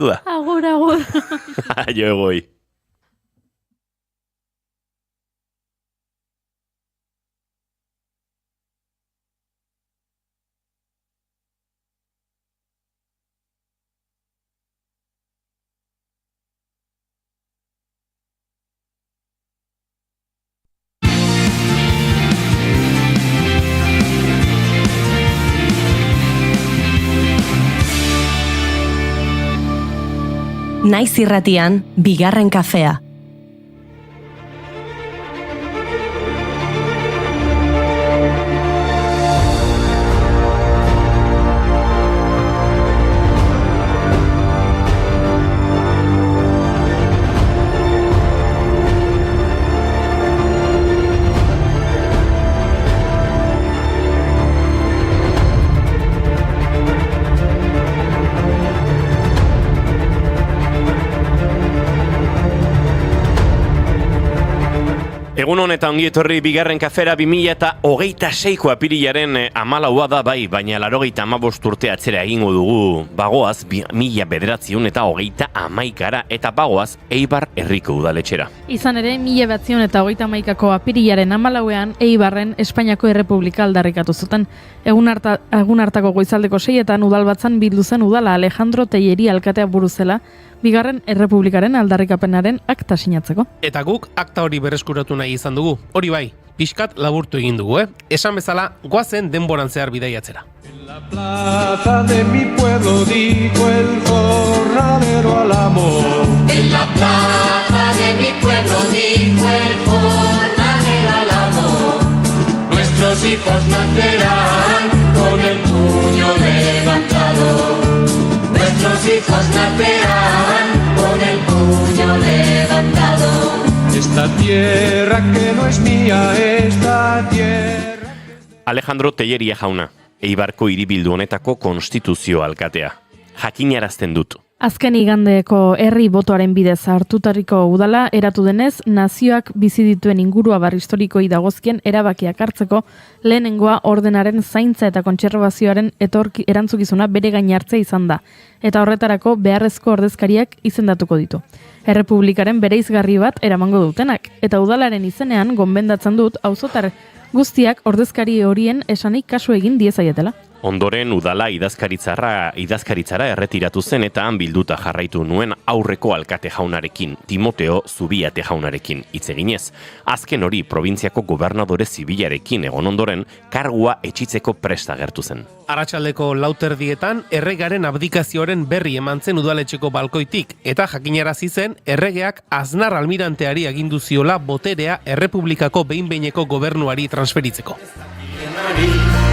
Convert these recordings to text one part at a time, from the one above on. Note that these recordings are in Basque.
Agur, agur. Aio egoi. Naiz irratian, bigarren kafea. Egun honetan ongi etorri bigarren kafera 2026ko apirilaren 14 da bai, baina 85 urte atzera egingo dugu. Bagoaz 1921 eta bagoaz Eibar herriko udaletxera. Izan ere, 1931ko apirilaren 14ean Eibarren Espainiako Errepublika aldarrikatu zuten. Egun hartako goizaldeko 6etan udalbatzan bildu zen udala Alejandro Tellería alkatea buruzela, bigarren Errepublikaren aldarrikapenaren akta sinatzeko. Eta guk akta hori berreskuratu nahi izan dugu. Hori bai, pixkat laburtu egin dugu, Esan bezala, goazen denboran zehar bidaiatzera. En la plaza de mi pueblo dijo el jornalero al amor. En la plaza de mi pueblo dijo el jornalero al amor. Nuestros hijos nacerán con el puño levantado. Nuestros hijos nacerán con el puño levantado. Esta tierra que no es mía, esta tierra... Alejandro Tellería jauna, Eibarko hiribildu honetako konstituzio alkatea. Jakinarazten dut. Azken igandeko herri botoaren bidez hartutariko udala eratu denez, nazioak bizi dituen inguruabar historikoi dagozkien erabakiak hartzeko lehenengoa ordenaren zaintza eta kontserbazioaren erantzukizuna bere gain hartzea izan da, eta horretarako beharrezko ordezkariak izendatuko ditu. Errepublikaren bereizgarri bat eramango dutenak, eta udalaren izenean gonbendatzen dut auzotar guztiak ordezkari horien esanik kasu egin diezaietela. Ondoren udala idazkaritzara erretiratu zen eta han bilduta jarraitu nuen aurreko alkate jaunarekin, Timoteo Zubiate jaunarekin hitz eginez. Azken hori probintziako gobernadore zibilarekin egon ondoren kargua etxitzeko prest agertu zen. Arratsaldeko 4:00 erregaren abdikazioaren berri eman zen udaletxeko balkoitik eta jakinarazi zen erregeak Aznar almiranteari agindu ziola boterea Errepublikako behin-behineko gobernuari transferitzeko.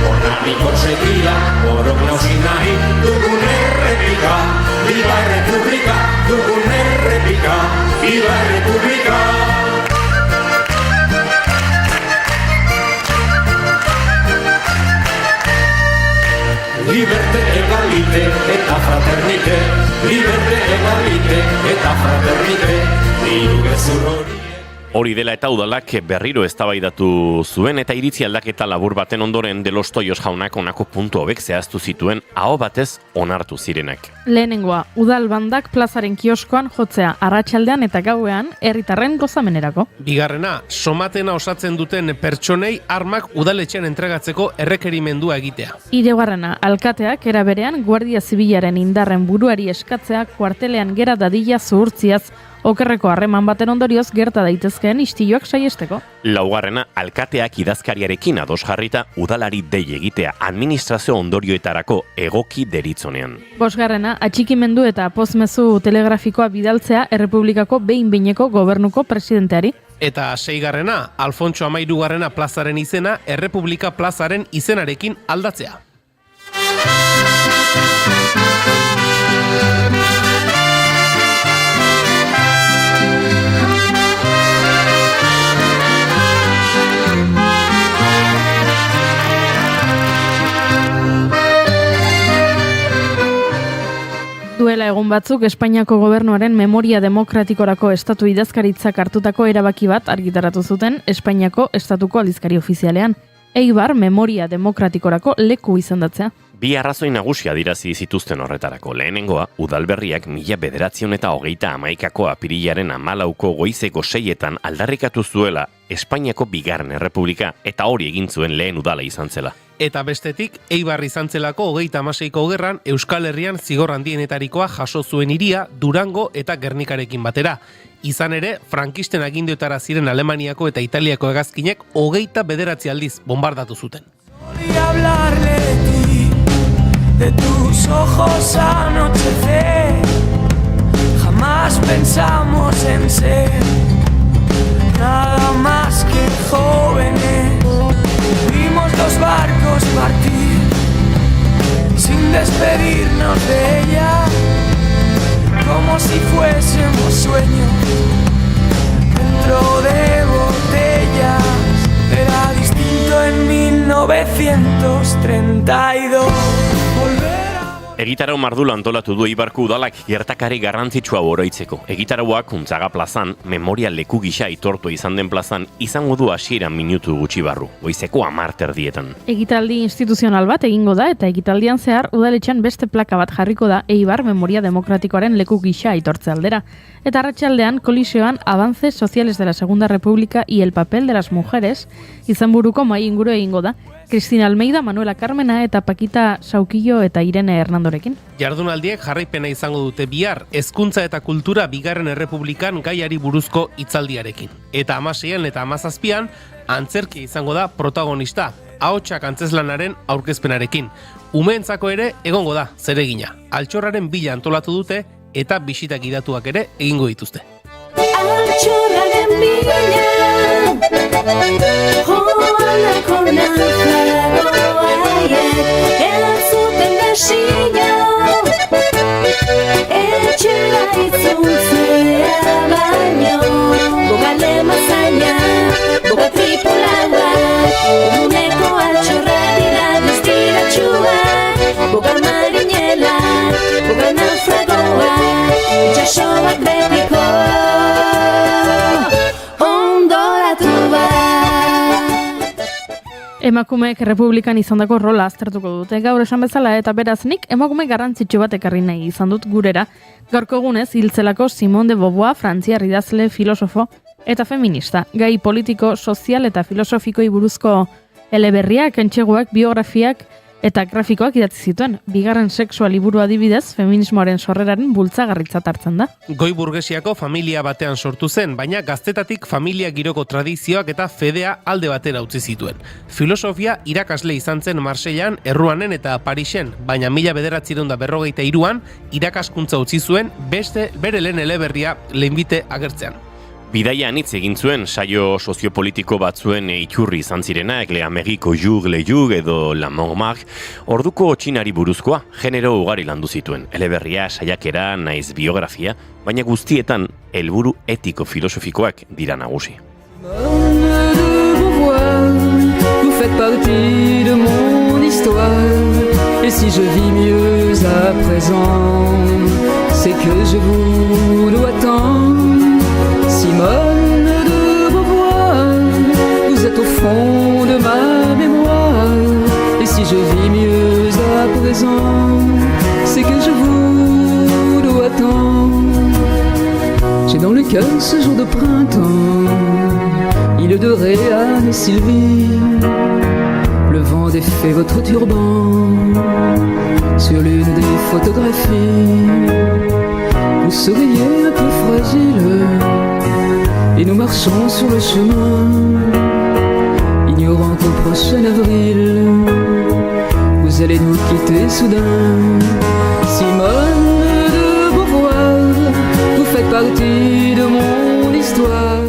Horretik conseguia, orok nauzin nahi, dugun errepika, viva errepublika, dugun errepika, viva errepublika. Liberte, egalite, eta fraternite, liberte, egalite, eta fraternite, diru gezur hori. Hori dela eta udalak berriro eztabaidatu zuen eta iritzi aldaketa labur baten ondoren Delos Toios jaunak honako puntu hobek zehaztu zituen aho batez onartu zirenak. Lehenengoa, udal bandak plazaren kioskoan jotzea arratsaldean eta gauean herritarren gozamenerako. Bigarrena, somatena osatzen duten pertsonei armak udaletxean entregatzeko errekerimendua egitea. Hirugarrena, alkateak era berean Guardia Zibilaren indarren buruari eskatzea kuartelean gera dadila zuhurtziaz okerreko harreman baten ondorioz gerta daitezkeen istiluak saiesteko. Laugarrena, alkateak idazkariarekin ados jarrita udalari dei egitea administrazio ondorioetarako egoki deritzonean. Bosgarrena, atxikimendu eta pozmezu telegrafikoa bidaltzea Errepublikako behin-behineko gobernuko presidenteari. Eta 6. Alfontso Amairugarrena plazaren izena Errepublika plazaren izenarekin aldatzea. Duela egun batzuk Espainiako gobernuaren memoria demokratikorako estatu idazkaritzak hartutako erabaki bat argitaratu zuten Espainiako estatuko aldizkari ofizialean. Eibar memoria demokratikorako leku izendatzea. Bi arrazoi nagusia dirazi zituzten horretarako. Lehenengoa, Udalberriak 1938ko apirilaren 14ko goizeko 6etan aldarrikatu zuela Espainiako Bigarren Errepublika eta hori egin zuen lehen udala izan zela. Eta bestetik, Eibar izan zelako 36ko gerran Euskal Herrian zigor handienetarikoa jaso zuen hiria Durango eta Gernikarekin batera. Izan ere, frankisten aginduetara ziren Alemaniako eta Italiako hegazkinek 29 aldiz bombardatu zuten. De tus ojos anochecer, jamás pensamos en ser nada más que jóvenes. Vimos los barcos partir sin despedirnos de ella, como si fuésemos sueños dentro de botellas. Era distinto en 1932. Egitarau mardula antolatu du Eibarko udalak gertakari garrantzitsua oroitzeko. Egitarauak Untzaga plazan, memoria leku gisa aitortu izan den plazan, izango du hasieran minutu gutxi barru, goizeko 10:00 Egitaldi instituzional bat egingo da eta egitaldian zehar udaletxean beste plaka bat jarriko da Eibar Memoria Demokratikoaren leku gisa aitortze aldera. Eta arratsaldean kolisioan Avances Sociales de la Segunda República y el papel de las mujeres izenburuko mahai inguru egingo da. Cristina Almeida, Manuela Carmena eta Pakita Saukillo eta Irene Hernandorekin. Jardunaldiek jarraipena izango dute bihar, hezkuntza eta kultura Bigarren Errepublikan gaiari buruzko hitzaldiarekin. Eta 16an eta 17an antzerkia izango da protagonista, ahotsak antzezlanaren aurkezpenarekin. Umeentzako ere egongo da zeregina. Altxorraren bila antolatu dute eta bisita gidatuak ere egingo dituzte. Altxorraren bila, joanako nafarroaiek, erantzuten desina, etxera itzultzea baino, bogale mazaina, boga tripulauak, uneko altxorra dira diztiratxuak, boga marinelak, boga naufragoak, itxasoak betiko. Emakumeek Errepublikan izandako rola aztertuko dute gaur esan bezala eta beraz nik emakume garrantzitsu bat ekarri nahi izan dut gurera. Gaurko egunez hiltzelako Simone de Beauvoir, frantziar idazle, filosofo eta feminista. Gai politiko, sozial eta filosofikoi buruzko eleberriak, entxeguak, biografiak eta grafikoak idatzi zituen. Bigarren sexua liburu adibidez, feminismoaren sorreraren bultzagarritzat hartzen da. Goi burgesiako familia batean sortu zen, baina gaztetatik familia giroko tradizioak eta fedea alde batera utzi zituen. Filosofia irakasle izan zen Marseillan, Erruanen eta Parisen, baina 1943an irakaskuntza utzi zuen bere lehen eleberria lehenbite agertzean. Bidaian hitz egin zuen saio soziopolitiko batzuen iturri izan zirenak, Le Amérique jour le jour edo La Montmartre, orduko txinari buruzkoa, genero ugari landu zituen. Eleberria, saiakera, naiz biografia, baina guztietan helburu etiko filosofikoak dira nagusi. Vous faites partie de mon histoire, et si je vis mieux à présent, c'est que je vous dois tant. Simone de Beauvoir, vous êtes au fond de ma mémoire, et si je vis mieux à présent, c'est que je vous dois tant. J'ai dans le cœur ce jour de printemps, île de Réanne et Sylvie, le vent défait votre turban sur l'une des photographies. Vous souriez un peu fragile, et nous marchons sur le chemin, ignorant qu'au prochain avril, vous allez nous quitter soudain. Simone de Beauvoir, vous faites partie de mon histoire.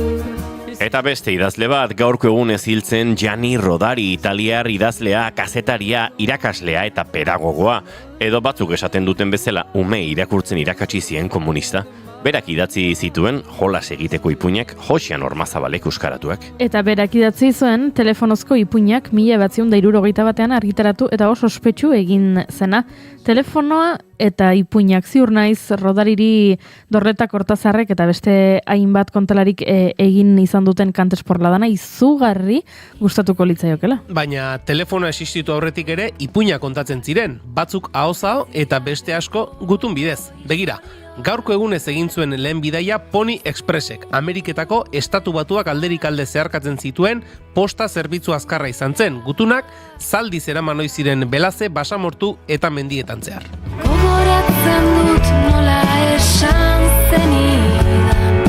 Eta beste idazle bat, gaurko egunez hiltzen Gianni Rodari, italiar idazlea, kazetaria, irakaslea eta pedagogoa, edo batzuk esaten duten bezala ume irakurtzen irakatsi zien komunista. Berak idatzi zituen jolas egiteko ipuinak Josean Ormazabalek euskaratuak. Eta berak idatzi zuen telefonozko ipuinak 1971 argitaratu eta oso ospetsu egin zena. Telefonoa eta ipuinak ziur naiz Rodariri Dorleta Kortazarrek eta beste hainbat kontalarik egin izan duten kantesporladana izugarri gustatuko litzaiokela. Baina telefonoa existitu aurretik ere ipuina kontatzen ziren, batzuk ahoz-aho eta beste asko gutun bidez. Begira, gaurko egunez egin zuen lehen bidaia Pony Expressek, Ameriketako Estatu Batuak alderik alde zeharkatzen zituen posta zerbitzu azkarra izan zen, gutunak zaldiz eraman ohi ziren Belaze, Basamortu eta mendietan zehar. Gogoratzen dut nola esan zenidan,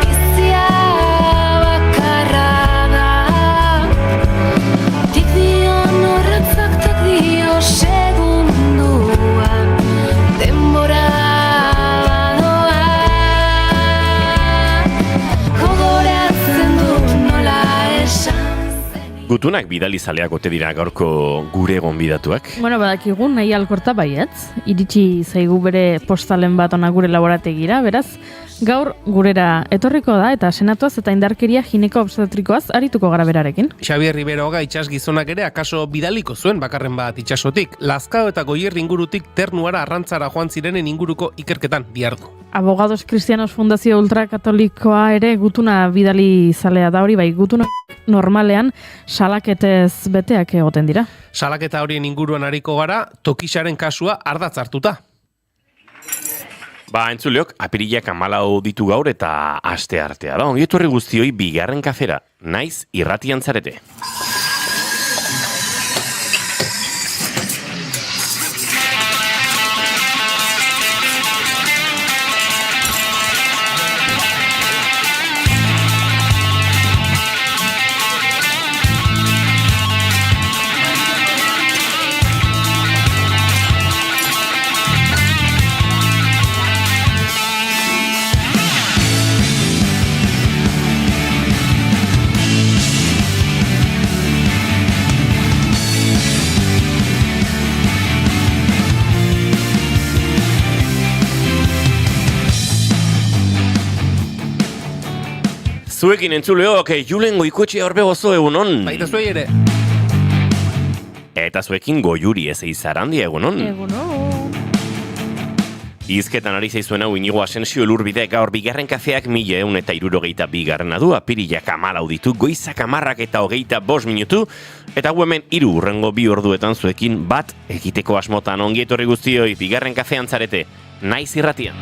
bizia bakarra da, tik dion horretzak tak dio segunduan, denbora badoa. Gogoratzen dut nola esan zenidan. Gutunak bidalizaleak ote dira gaurko gure gonbidatuak. Bueno, badakigu nahi alkorta baietz, iritsi zaigu bere postalen bat ona gure laborategira, beraz, gaur gurera etorriko da eta senatuaz eta indarkeria gineko obstetrikoaz arituko gara berarekin. Xabier Riberoga itsas gizonak ere akaso bidaliko zuen bakarren bat itsasotik, Lazkao eta Goierri ingurutik Ternuara arrantzara joan zirenen inguruko ikerketan diardu. Abogados Cristianos Fundazio Ultrakatolikoa ere gutuna bidali zalea da hori, bai gutuna normalean salaketez beteak egoten dira. Salaketa horien inguruan ariko gara, Tokixaren kasua ardatz hartuta. Entzuleok, apirilak 14 ditu gaur eta aste artea da. Ongi etorri guztioi bigarren kafera, naiz irratian zarete. Zuekin entzuleok, Julen Goikoetxea horbe gozo egunon. Baita zuei ere. Eta zuekin Goiuri ez eizarandia egunon. Egunon. Izketan ari zaizuen hau Inigo Asensio Elurbide gaur bigarren kafeak 1162 du, apirilak 14 ditu, goizak 10 eta 25 minutu, eta gu hemen 3 hurrengo 2 orduetan zuekin bat egiteko asmotan. Ongi etorri guztioi, bigarren kafean zarete, naiz irratian.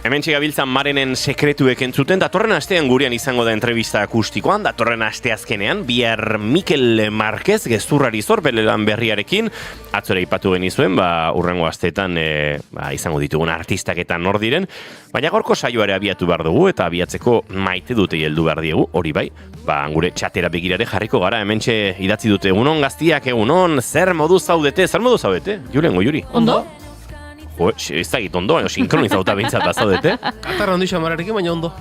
Hemen txegabiltzan Marenen sekretuek entzuten, datorren astean gurean izango da entrevista akustikoan, datorren asteazkenean, bihar Mikel Marquez gezurrari zorbelelan berriarekin, atzora ipatu genizuen, urrengo asteetan izango ditugun artistak eta nor diren, baina gorko saioare abiatu behar dugu, eta abiatzeko maite dute heldu behar diegu, hori bai, gure txatera begirare jarriko gara, hementxe idatzi dute, egunon gaztiak, egunon, zer modu zaudete, Julen, Goiuri? Ondo? Ez dakit ondo, baina sinkronizauta behintzat bazaudete. Katarra ondo xamararekin, baina ondo.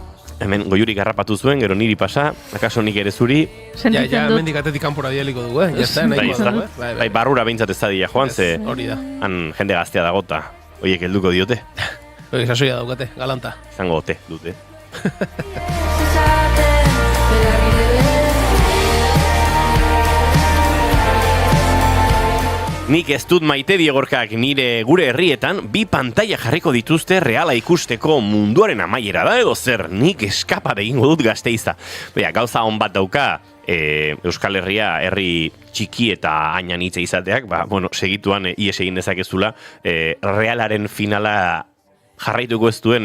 Hemen Goiuri garrapatu zuen, gero niri pasa, akaso nik ere zuri. Sentitzen dut. Mendik atetik kanpora dialiko dugu, Jazta, nahikoa dugu, Bai, barrura behintzat ez dadia joan, ze hori da. han jende gaztea dagota, oiek helduko diote. Hori, sasoia daukate, galanta. Izango ote, dute. Nik ez dut maite Diegorkak nire gure herrietan bi pantaila jarriko dituzte reala ikusteko munduaren amaiera da edo zer, nik eskapade egingo dut Gasteiza. Baina, gauza on bat dauka Euskal Herria herri txiki eta hainan hitza izateak, segituan ies egin dezakezula realaren finala jarraituko ez duen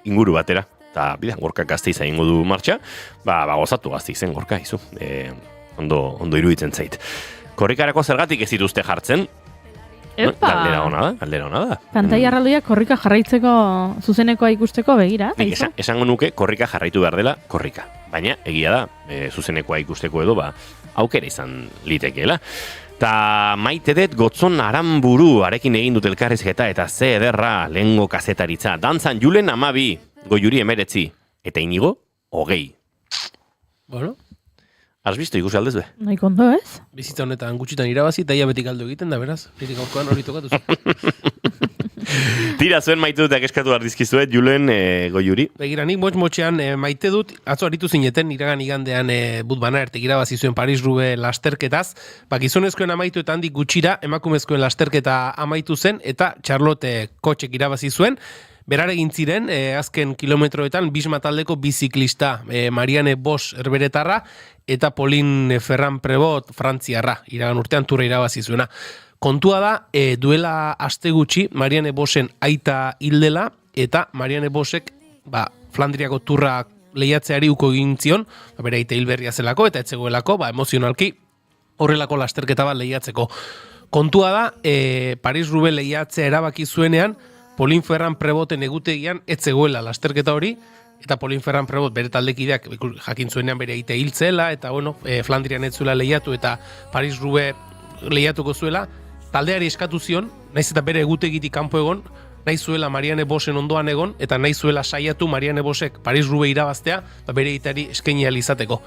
inguru batera. Eta bidean Gorkak Gasteiza egingo du martxa, gozatu Gasteizen Gorka izu. Ondo iruditzen zait. Korrikarako zergatik ez dituzte jartzen? Epa! Galdera ona da. Pantaila erraldoiak korrika jarraitzeko zuzenekoa ikusteko begira. Esango nuke korrika jarraitu behar dela korrika. Baina, egia da, zuzenekoa ikusteko edo, aukera izan litekeela. Ta maite dut Gotzon Aranburu arekin egin dut elkarrizketa eta ze ederra lehengo kazetaritza. Dantzan Julen 12, Goiuri 19, eta Inigo 20. Bueno. Has visto ikusi aldez be? Naiko ondo ez? Bizitza honetan gutxitan irabazi eta ia betik aldo egiten da, beraz. Niri gaurkoan hori tokatu zen. Tira zuen maite dut eskatu ardizkizuet, Julen Goiuri. Begira, nik motx-motxean maite dut, atzo aritu zineten, iragan igandean Budbana ertek irabazi zuen Paris-Roubaix lasterketaz, gizonezkoen amaitu eta handik gutxira, emakumezkoen lasterketa amaitu zen, eta Charlotte Kotxek irabazi zuen. Beraregin ziren, azken kilometroetan, Bisma taldeko biziklista, Marianne Bosch herberetarra, eta Pauline Ferrand-Prévot frantziarra, iragan urtean turra irabazi zuena. Kontua da, duela aste gutxi, Marianne Boschen aita hildela, eta Marianne Boschek, Flandriako turra lehiatzeari uko egin zion, bere aita hilberria zelako, eta etzegoelako, emozionalki, horrelako lasterketa bat lehiatzeko. Kontua da, Paris-Roubaix lehiatzea erabaki zuenean, Pauline Ferrand-Prévoten egutegian etzegoela lasterketa hori, eta Pauline Ferrand-Prévot bere taldekideak jakin zuenean bere aita hiltzela, eta Flandrian ez zuela lehiatu eta Paris-Roubaix lehiatuko zuela, taldeari eskatu zion, naiz eta bere egutegitik kanpo egon, nahi zuela Marianne Boschen ondoan egon, eta nahi zuela saiatu Marianne Boschek Paris-Roubaix irabaztea, bere aitari eskaini ahal izateko.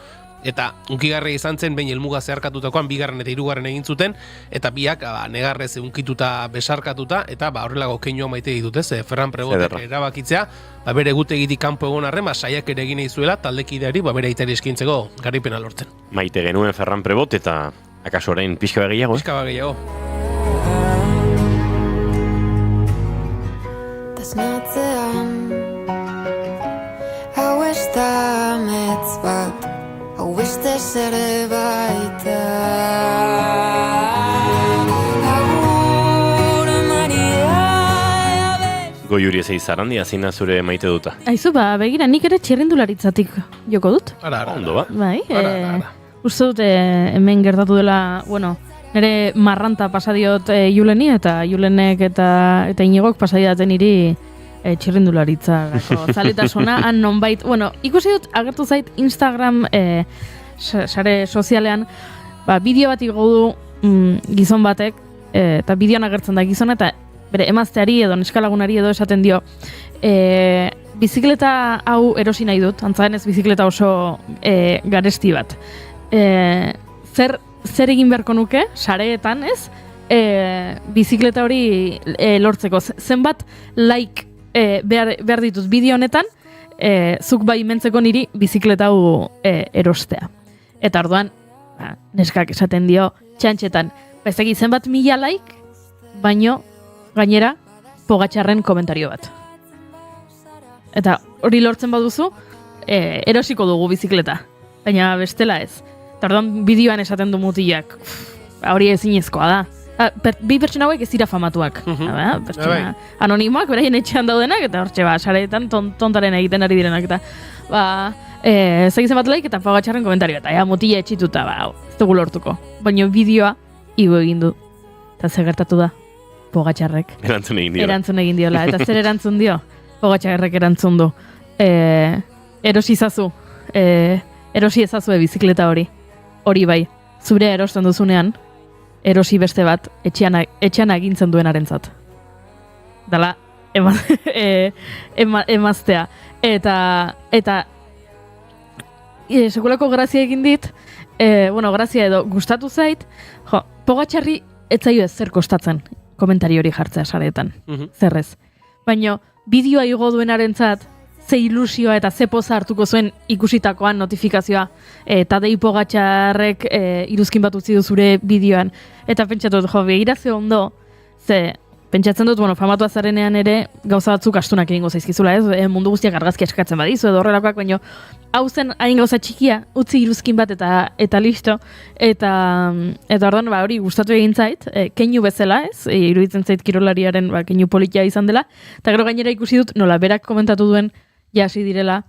Eta unkigarria izan zen, behin helmuga zeharkatutakoan, bigarren eta hirugarren egin zuten, eta biak negarrez unkituta besarkatuta, eta horrelako keinua maite ditut, Ferrand-Prévotek erabakitzea, bere egutegitik kanpo egon arren, saiak ere egin zuela, taldekideari, bere aitari eskintzeko garipena lortzen. Maite genuen Ferrand-Prévot, eta akaso orain pixka gehiago? Pixka gehiago. Tasnatzean hau ez da amets bat, hau beste zere baita. Agur Maria. Goiuri ez Zarandia zina zure maite duta. Aizu, begira, nik ere txirrindularitzatik joko dut. Ondo ba? Bai, uste dut hemen gertatu dela, nire marranta pasadiot Juleni, eta Julenek eta Inigok pasadiaten niri txirrindularitza zaletasuna, han nonbait, ikusi dut agertu zait Instagram sare sozialean, bideo bat igo du gizon batek, eta bideoan agertzen da gizona, eta bere emazteari edo neskalagunari edo esaten dio, bizikleta hau erosi nahi dut, antzaden ez bizikleta oso garesti bat. Zer egin beharko nuke, sareetan, ez? Bizikleta hori lortzeko. Zenbat like behar ditut bideo honetan, zuk bai mentzeko niri bizikleta hau erostea. Eta orduan, neskak esaten dio, txantxetan, bezeki zenbat 1000 like, baino gainera Pogatxarren komentario bat. Eta hori lortzen baduzu, erosiko dugu bizikleta, baina bestela ez. Eta orduan bideoan esaten du mutilak, hori ezinezkoa da. Bi pertsona hauek ez dira famatuak. Pertsona anonimoak, beraien etxean daudenak, eta hortxe, sareetan tontaren egiten ari direnak, eta zagizen bat laik, eta Pogatxarren komentario, eta mutila etxituta, ez dugu lortuko. Baina bideoa, igo egin du. Eta zer gertatu da? Pogatxarrek. Erantzun egin diola. Eta zer erantzun dio? Pogatxarrek erantzun du. Erosi ezazue bizikleta hori. Hori bai, zure erosten duzunean, erosi beste bat etxean agintzen duenarentzat. Dala, emaztea. Eta sekulako grazia egin dit, grazia edo gustatu zait, Pogatxarri ez zaio ez zer kostatzen komentari hori jartzea sareetan. Zerrez. Baina bideoa igo duenarentzat, ze ilusioa eta ze poza hartuko zuen ikusitakoan notifikazioa. Eta Tadei Pogatxarrek iruzkin bat utzi du zure bideoan. Eta pentsatu dut, begira ze ondo, ze pentsatzen dut, famatua zarenean ere gauza batzuk astunak egingo zaizkizula, ez? Mundu guztiak argazki eskatzen badizu edo horrelakoak, baina hau zen hain gauza txikia, utzi iruzkin bat eta listo. Eta orduan hori gustatu egin zait, keinu bezala, ez? Iruditzen zait kirolariaren keinu politia izan dela. Eta gero gainera ikusi dut, nola berak komentatu duen, hasi direla,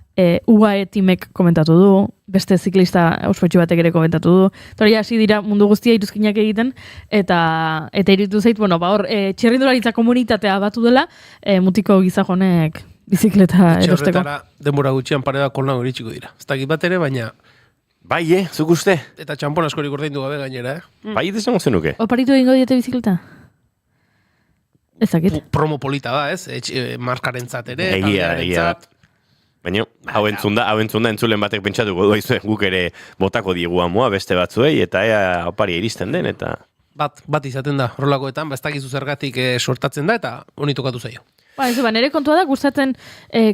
UAE timek komentatu du, beste ziklista ospetsu batek ere komentatu du. Eta hasi dira mundu guztia iruzkinak egiten, eta iruditu zait, hor, txerrindularitza komunitatea batu dela, mutiko gizajonek bizikleta erosteko. Txerretara denbora gutxian pareda kolnago iritsiko dira. Ez dakit bat ere, baina... Bai, zuk uste? Eta txampon askorik ordaindu gabe gainera, Bai, desango zenuke? Oparitu egingo diete bizikleta? Ez dakit. Promo polita da, ez? Markarentzat ere, Egia. Baina, hau entzunda entzulen batek pentsatuko du, guk ere botako diegu amua beste batzuei, eta opari iristen den, eta... Bat izaten da, horrelakoetan, ez dakizu zergatik sortatzen da, eta honi tokatu zaio. Nire kontua da, gustatzen,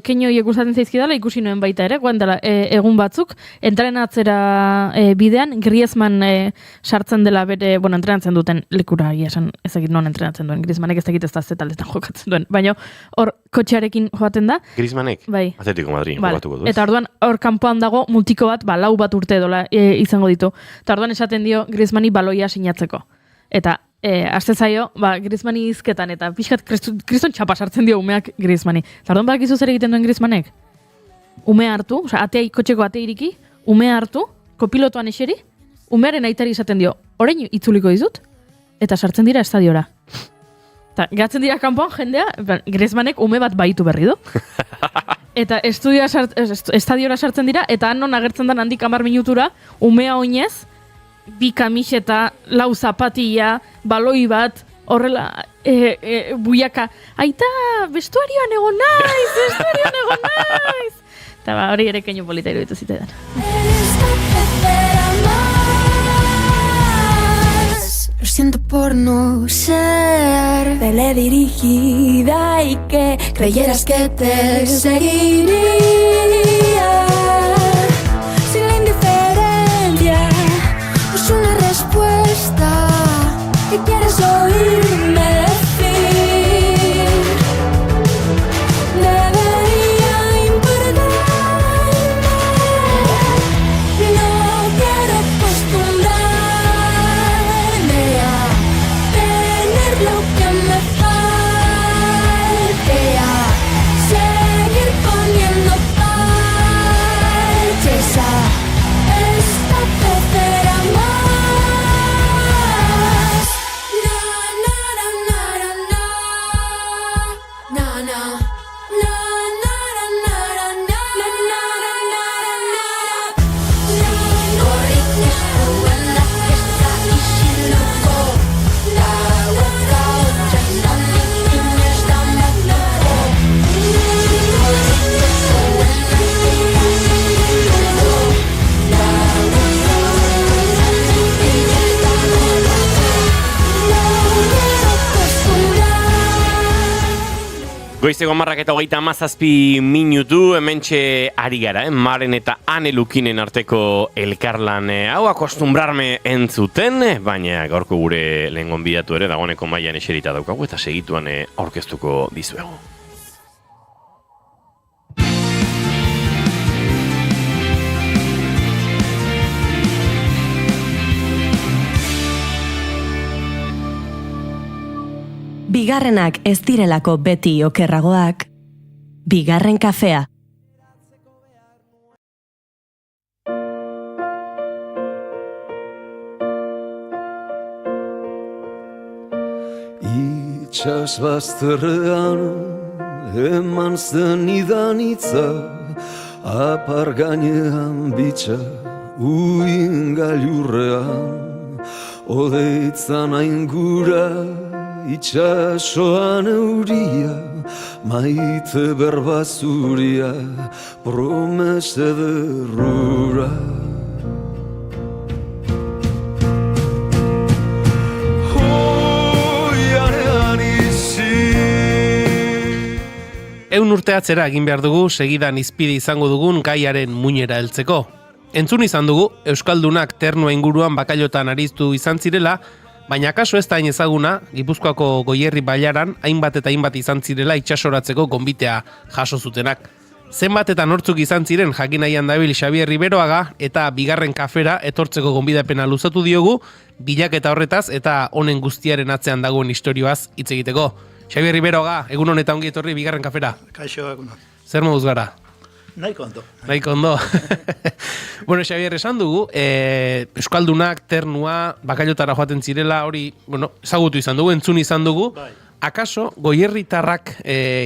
keinu horiek gustatzen zaizkidala, ikusi nuen baita ere, dela, egun batzuk, entrenatzera bidean, Griezmann sartzen dela bere, entrenatzen duten lekura, esan ezagit non entrenatzen duen, Griezmannek ez dakit ez da zetaldetan jokatzen duen, baina hor kotxearekin joaten da. Griezmannek? Bai. Atletico Madrid jokatuko du. Eta orduan, hor kanpoan dago multiko bat, lau bat urte edola izango ditu. Eta orduan esaten dio Griezmanni baloia sinatzeko. Eta aste zaio, Griezmanni izketan, eta pixkat kriston txapa sartzen dio umeak Griezmanni. Zardon badakizu zer egiten duen Griezmannek? Umea hartu, kotxeko ate iriki, umea hartu, kopilotoan eseri, umearen aitari esaten dio, orain itzuliko dizut, eta sartzen dira estadiora. Eta gatzen dira kanpoan jendea, Griezmannek ume bat baitu berri du. Eta estadiora sartzen dira, eta non agertzen den handik 10 minutura, umea oinez, 2 kamiseta, 4 zapatilla, baloi bat, horrela, buiaka, aita, bestuarioan egon naiz! Eta hori ere keinu polita iruditu zitetan. Lo siento por no ser teledirigida y que creyeras que te seguiría. Sin la indiferencia, es una respuesta que quieres oírme decir. Debería importarme. No quiero acostumbrarme a tener lo que me falte, a seguir poniendo parches a esta pecera más. Na na na na na na na na. Goizeko 10:37 minutu, hementxe ari gara, Maren eta Ane Lukinen arteko elkarlan hau akostumbrarme entzuten, baina gaurko gure lehen gonbidatu ere dagoeneko mailan eserita daukagu eta segituan aurkeztuko dizuegu. Bigarrenak ez direlako beti okerragoak. Bigarren kafea. Itxas bazterrean eman zen idanitza, apar gainean bitxa uin gailurrean, odeitzan aingura itxasoan euria, maite berbazuria, promese derrura. Urte atzera egin behar dugu, segidan izpide izango dugun gaiaren muinera heltzeko. Entzun izan dugu, Euskaldunak ternua inguruan bakailotan ariztu izan zirela, baina kaso ez da hain ezaguna, Gipuzkoako Goierri bailaran hainbat eta hainbat izan zirela itsasoratzeko gonbitea jaso zutenak. Zenbat eta nortzuk izan ziren jakin nahian dabil Xabier Riberoaga eta bigarren kafera etortzeko gonbidapena luzatu diogu, bilaketa horretaz eta honen guztiaren atzean dagoen istorioaz hitz egiteko. Xabier Riberoaga, egun honetan ongi etorri bigarren kafera. Kaixo, egun. Zer moduz gara? Nahiko ondo. Nahiko ondo. Bueno, Xabier, esan dugu, Euskaldunak, ternua, bakailotara joaten zirela, hori, ezagutu izan dugu, entzun izan dugu. Bai. Akaso, goierritarrak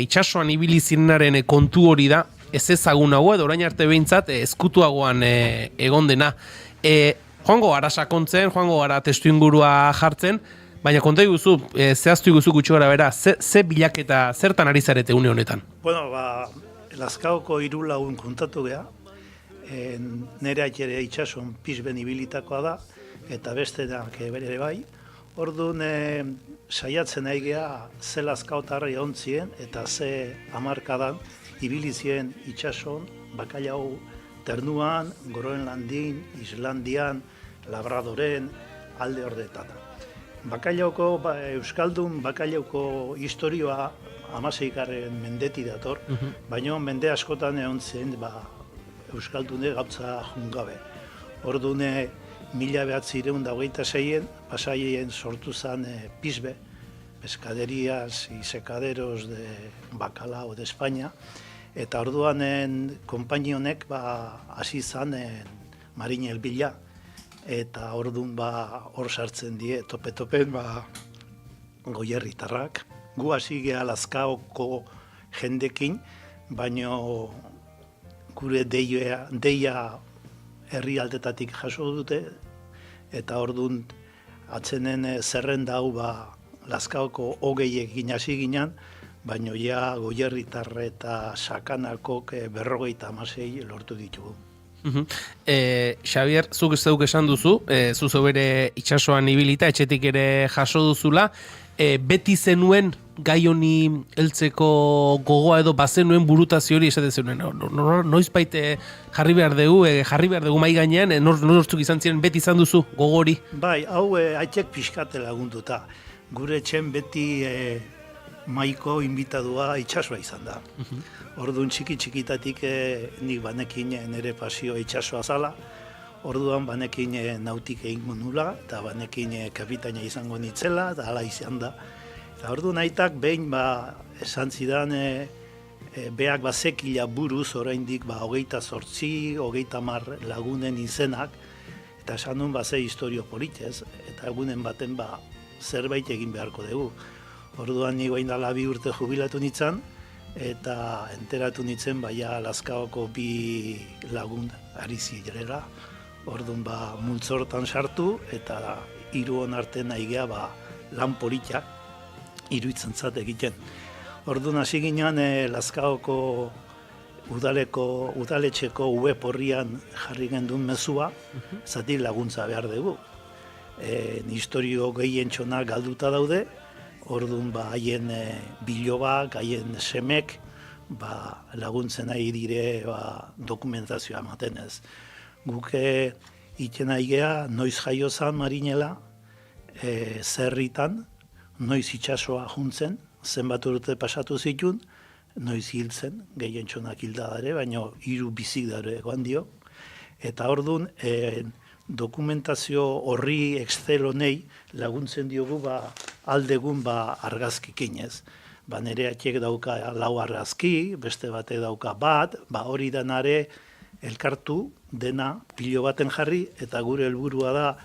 itsasoan ibili zirenaren kontu hori da, ez ezagunagoa, edo orain arte behintzat, ezkutuagoan egon dena. Joango gara sakontzen, joango gara testu ingurua jartzen, baina konta iguzu, zehaztu iguzu gutxi gara bera, ze bilaketa, zertan ari zarete une honetan? Bueno, Lazkaoko 3 lagun kontatu geha, nire aitere itxason pizben ibilitakoa da, eta beste da, bere bai. Orduan, saiatzen nahi geha, ze Lazkaotarri ontzien, eta ze hamarkadan ibilizien itxason, bakailau ternuan, Groenlandin, Islandian, Labradoren, alde horretan. Bakaiauko, Euskaldun bakaiauko historioa 16. mendeti dator, baina mende askotan egon zen Euskaldune gautza jungabe. Ordune 1926 Pasaien sortu zen Pizbe, Pescaderias y Secaderos de Bacalao de España, eta orduanen konpainionek hasi zen Marinel Bila, eta orduan hor sartzen die tope-topen goierritarrak. Gu hasi geha Lazkaoko jendekin, baino gure deia herrialdetatik jaso dute, eta orduan atzenen zerrenda hau Lazkaoko 20ekin hasi ginen, baino ja goierritarre eta sakanakok 56 lortu ditugu. Xabier, zuk ez duk esan duzu, zuzo bere itsasoan ibilita, etxetik ere jaso duzula, beti zenuen gai honi heltzeko gogoa edo bazenuen burutazio hori esaten zenuen, noiz baite jarri behar dugu mai gainean, nortzuk izan ziren beti izan duzu gogo hori? Bai, hau aitek pixkate lagunduta, gure etxen beti maiko inbitadua itsasoa izan da. Orduan txikitatik nik banekin nire pasio itsasoa zala, orduan banekin nautik egingo nula, eta banekin kapitaina izango nitzela, eta hala izan da. Eta orduan aitak behin esan zidan beak bazekila buruz oraindik 28, 30 lagunen izenak, eta esan nun ze historio politez, eta egunen baten zerbait egin beharko dugu. Orduan ni guain dala 2 urte jubilatu nintzen, eta enteratu nintzen Lazkaoko 2 lagun ari zirela. Orduan multzortan sartu, eta 3 hon arte nahi geha lan politak iruditzen zat egiten. Orduan hasi ginen Lazkaoko udaletxeko web horrian jarri gendun mezua, zati laguntza behar dugu. Historio gehien txonak galduta daude, orduan haien bilobak, haien semek laguntzen nahi dire dokumentazioa ematen ez. Guke iten nahi geha, noiz jaio zan Marinela, zerritan, noiz itsasoa juntzen, zenbat urte pasatu zitun, noiz hiltzen, gehien txonak hildadare, baina 3 bizik dara egoan dio. Eta orduan, dokumentazio horri Excel honei laguntzen diogu aldegun argazkikin ez. Nire atxek dauka 4 argazki, beste batek dauka bat, hori danare elkartu dena pilo baten jarri, eta gure helburua da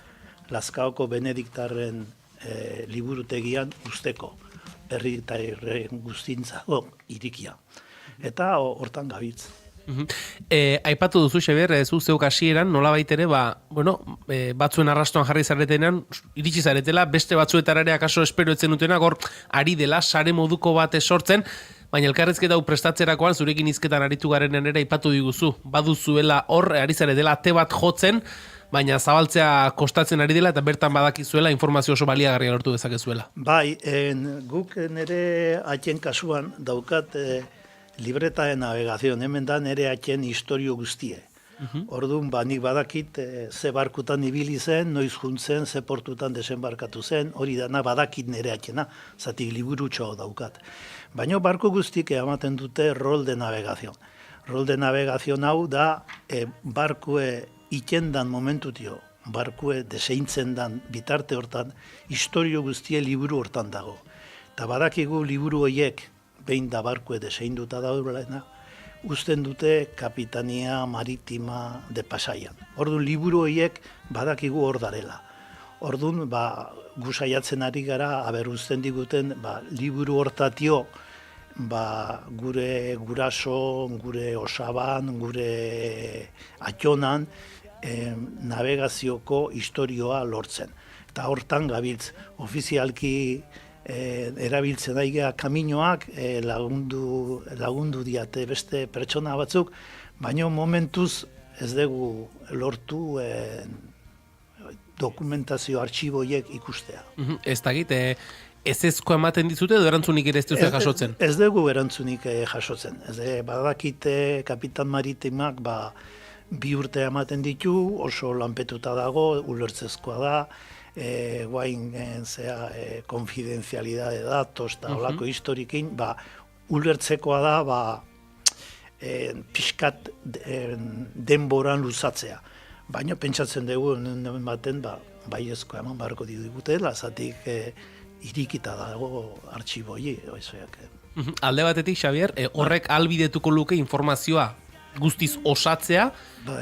Lazkaoko Benediktarren liburutegian usteko, herri eta guztintzako irikia. Eta hortan gabitz. Aipatu duzu, Xabier, zu zeuk hasieran, nolabait ere, batzuen arrastoan jarri zaretenean, iritsi zaretela, beste batzuetara ere akaso espero etzen dutenak, hor ari dela, sare moduko bat sortzen, baina elkarrezketa hau prestatzerakoan, zurekin hizketan aritu garenean ere aipatu diguzu, baduzuela hor, ari zaretela, ate bat jotzen, baina zabaltzea kostatzen ari dela, eta bertan badakizuela informazio oso baliagarria lortu dezakezuela. Bai, guk nire atxen kasuan daukat libreta de navegación, hemen da nire atxen historio guztie. Orduan, nik badakit ze barkutan ibili zen, noiz juntzen, ze portutan desembarkatu zen, hori dana badakit nire atxena, zatik liburutxo daukat. Baina barku guztik ematen dute rol de navegación. Rol de navegación hau da barkue itendan momentutio, barkue deseintzen dan bitarte hortan, historio guztie liburu hortan dago. Eta badakigu liburu horiek, behin da barkue deseinduta daudela, uzten dute Kapitania Maritima de Pasaian. Orduan, liburu horiek badakigu hor darela. Orduan, gu saiatzen ari gara, uzten diguten, liburu hortatio, gure guraso, gure osaban, gure atxonan, navegazioko historioa lortzen. Eta hortan gabiltz, ofizialki erabiltzen daigea kaminoak lagundu diate beste pertsona batzuk, baina momentuz ez dugu lortu dokumentazio artxiboiek ikustea. Ez dakit, ezezko ematen dizute edo erantzunik ere ez duzu jasotzen? Ez dugu erantzunik jasotzen. Badakite Kapitan Maritimak 2 urte ematen ditu, oso lanpetuta dago, ulertzezkoa da, guain konfidenzialidade de datos eta olako historikin, ulertzekoa da pixkat denboran luzatzea. Baina pentsatzen dugu baten baiezkoa eman barko digutela, zatik irikita dago artxiboi. Alde batetik, Xabier, horrek albidetuko luke informazioa guztiz osatzea,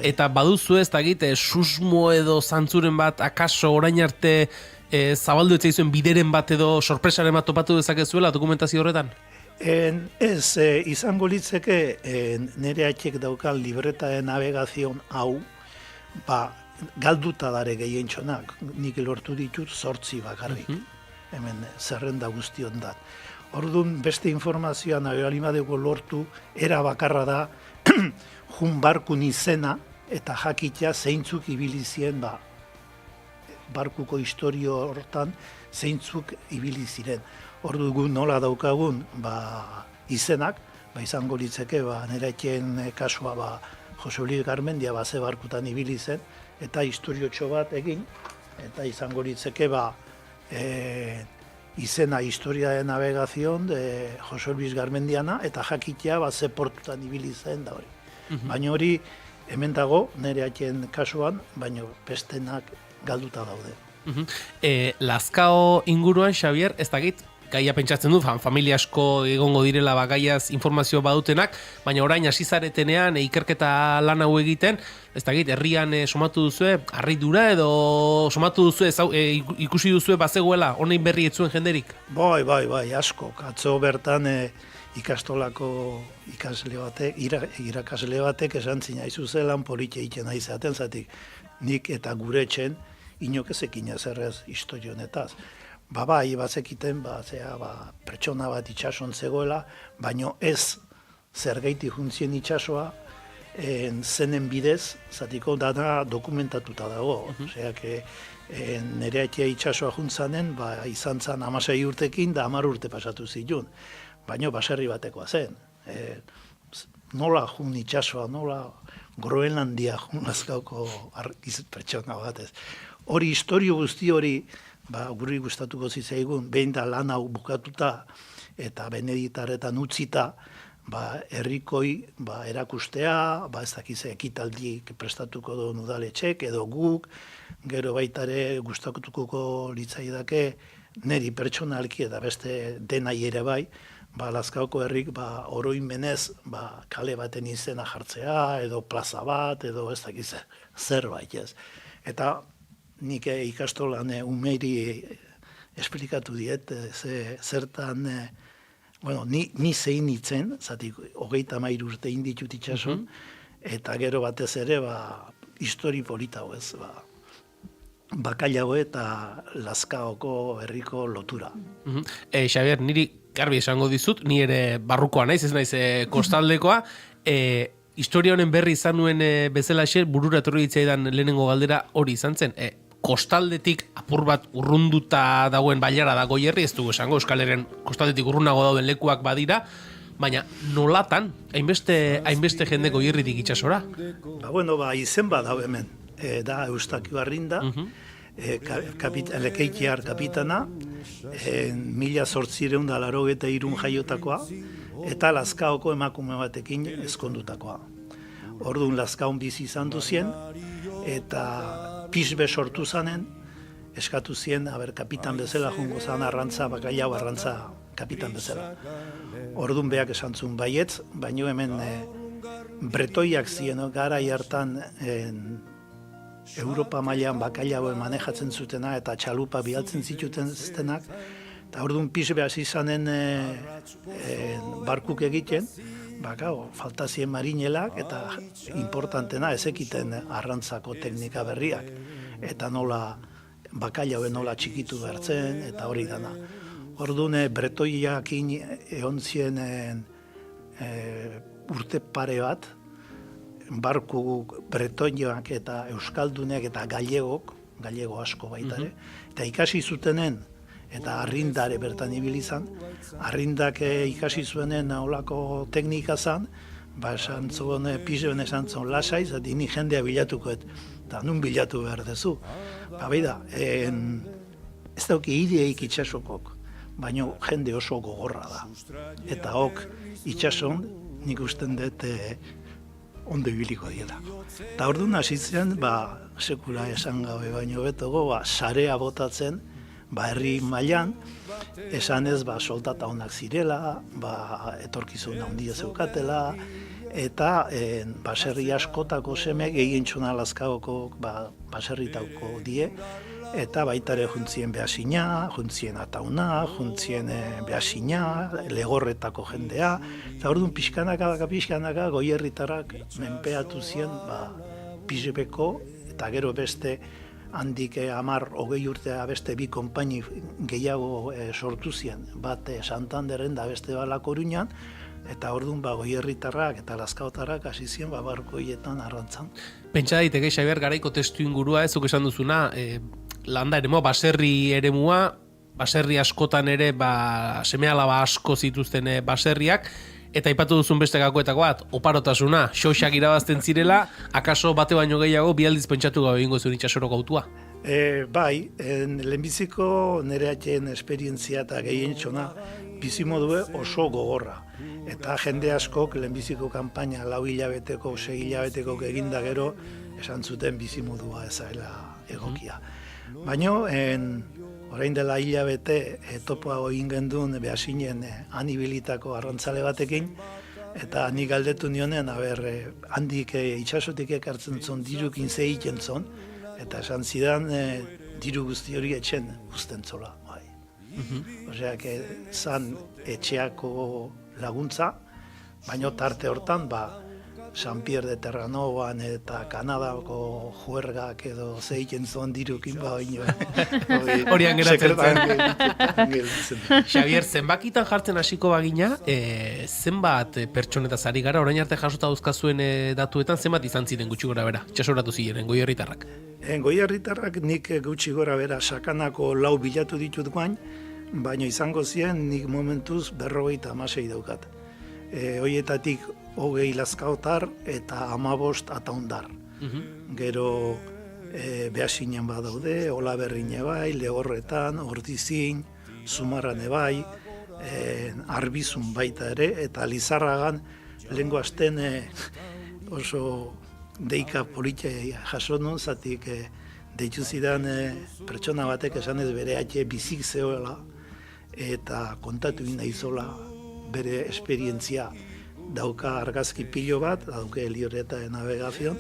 eta baduzu ez dakit, susmo edo zantzuren bat, akaso orain arte zabaldu etzaizuen bideren bat edo sorpresaren bat topatu dezakezuela dokumentazio horretan? Ez, izango litzeke nire atxek daukan libreta de navegazion hau, galduta dare gehientxonak, nik lortu ditut 8 bakarrik, hemen zerrenda guztion dat. Orduan, beste informazioa nahi alimadeko lortu, era bakarra da, jun barkun izena eta jakitea zeintzuk ibili zien barkuko historio hortan zeintzuk ibili ziren. Orduan nola daukagun izenak, izango litzeke nire etxen kasua Jose Luis Garmendia ze barkutan ibili zen eta historiotxo bat egin eta izango litzeke izena Historia de Navegación de Jose Luis Garmendiana eta jakitea ze portutan ibili zen da hori. Baina hori hemen dago nire atxen kasuan, baina bestenak galduta daude. Lazkao inguruan, Xabier, ez dakit, gaia pentsatzen dut, familia asko egongo direla gaiaz informazio badutenak, baina orain hasi zaretenean ikerketa lan hau egiten, ez dakit, herrian somatu duzue, harridura edo somatu duzue, ikusi duzue bazegoela, honein berri etzuen jenderik? Bai, asko. Atzo bertan ikastolako irakasle batek esan zina izuzelan politxe egiten nahi zaten, zatik nik eta gure etxen inok ezekin ezerrez historionetaz. Bai, bazekiten, pertsona bat itxason zegoela, baino ez zergaiti juntzien itxasoa, zenen bidez, zatiko dana dokumentatuta dago. Nire etxea itxasoa juntzanen, izan zan 16 urtekin da 10 urte pasatu zituen. Baina baserri batekoa zen. Nola jun itxasoa, nola Groenlandia jun Lazkaoko pertsona batez. Hori historio guzti hori, guri gustatuko zitzaigun, behin da lan hau bukatuta eta Benediktarretan utzita, herrikoi erakustea, ez dakiz ekitaldik prestatuko duen udaletxek, edo guk, gero baitare gustatuko litzaidake neri pertsonalki eta beste denai ere bai, Lazkaoko herrik oroimenez kale baten izena jartzea, edo plaza bat, edo ez dakiz zerbait ez. Eta nik ikastolan umeiri esplikatu diet, zertan, ni zein itzen, zatik 33 urte inditut itxasun, eta gero batez ere, histori politau ez, bakailago eta Lazkaoko herriko lotura. Xabier, niri garbi esango dizut, ni ere barrukoa naiz, ez naiz kostaldekoa, historia honen berri izan nuen bezalaxe, burura etorri ditzaidan lehenengo galdera hori izan zen. Kostaldetik apur bat urrunduta dagoen bailara da Goierri, ez dugu esango, Euskal Herrian kostaldetik urrunago dauden lekuak badira, baina nolatan, hainbeste jende Goierritik itsasora? Izen bat hau hemen, da Eustakio Arrinda, Lekeitiar kapitana, 1883 jaiotakoa, eta Lazkaoko emakume batekin ezkondutakoa. Orduan Lazkaon bizi izan duzien, eta pisbe sortu zanen, eskatu zien, kapitan bezala jungo zan arrantza, bakailau arrantza kapitan bezala. Orduan beak esan zuen baietz, baino hemen bretoiak zien gara hartan Europa mailan bakailaue manejatzen zutena eta txalupa bialtzen zituten zitenak, eta orduan pisbe hasi izanen barkuk egiten, falta zien marinelak eta importantena ezekiten arrantzako teknika berriak, eta nola bakailaue nola txikitu bertzen, eta hori dana. Orduan bretoiakin egon zien urte pare bat, barku bretoiak eta euskaldunek eta gallego asko baitare, eta ikasi zutenen, eta Arrindare bertan ibilizan, Arrindak ikasi zuenen olako teknika zan, esan zuen, pisben esan zuen lasai, zati ni jendea bilatuko, eta nun bilatu behar dezu. Ez dauki ideik itxasokok, baina jende oso gogorra da. Eta itxason nik usten dut ondo ibiliko diela. Eta orduan hasi zen, sekula esan gabe baino betogo, sarea botatzen, herri mailan, esanez soldata onak zirela, etorkizun handia zeukatela, eta baserri askotako semek egin txona Lazkaoko baserritako die, eta baitare juntzien behasina, juntzien atauna, juntzien behasina, legorretako jendea, eta orduan pixkanaka Goierritarrak menpeatu zien pisbeko, eta gero beste handik 10-20 urtea beste bi konpaini gehiago sortu zien, bat Santanderren da beste La Coruñan, eta orduan Goierritarrak eta Lazkaotarrak hasi zien barkoietan arrantzan. Pentsa daiteke, Xabier, garaiko testu ingurua, ezuk esan duzuna, landa eremua, baserri eremua, baserri askotan ere seme-alaba asko zituzten baserriak, eta aipatu duzun beste gakoetako bat, oparotasuna, xoxak irabazten zirela, akaso bate baino gehiago bialdiz pentsatu gabe egingo zuen itxasoroko autua? Lehenbiziko nire atxeen esperientzia eta gehien txona bizimodue oso gogorra. Eta jende askok lehenbiziko kanpaina 4 hilabeteko, 6 hilabeteko eginda gero esan zuten bizimodua ezagela egokia. Baina, orain dela hilabete topoa egin gendun behasinen anibilitako arrantzale batekin, eta nik galdetu nionen, handik itxasotik ekartzen zon dirukin zeiten zon, eta esan zidan diru guzti hori etxen uzten zola. Oseak, zan etxeako laguntza, baina tarte hortan, San Pierre de Terranoban eta Kanadako juergak edo zeiten zuen dirukin baino. Horian geratzen zen. Xabier, zenbakitan jartzen hasiko bagina, zenbat pertsonetaz ari gara, orain arte jasota dauzkazuen datuetan, zenbat izan ziren gutxi gora bera, itxasoratu ziren, Goierritarrak? Goierritarrak nik gutxi gora bera sakanako 4 bilatu ditut guain, baina izango ziren nik momentuz 56 daukat. Hoietatik 20 Lazkaotar eta 15 ataundar. Gero behasinen badaude, Olaberrin ebai, Legorretan, Ordizin, Zumarran ebai, Arbizun baita ere, eta Lizarragan lehengo asten oso deika politia jaso nun, zatik deitu zidan pertsona batek esanez bere atxe bizik zehoela eta kontatu nahi zola bere esperientzia dauka argazki pilo bat, dauke libreta de navegación,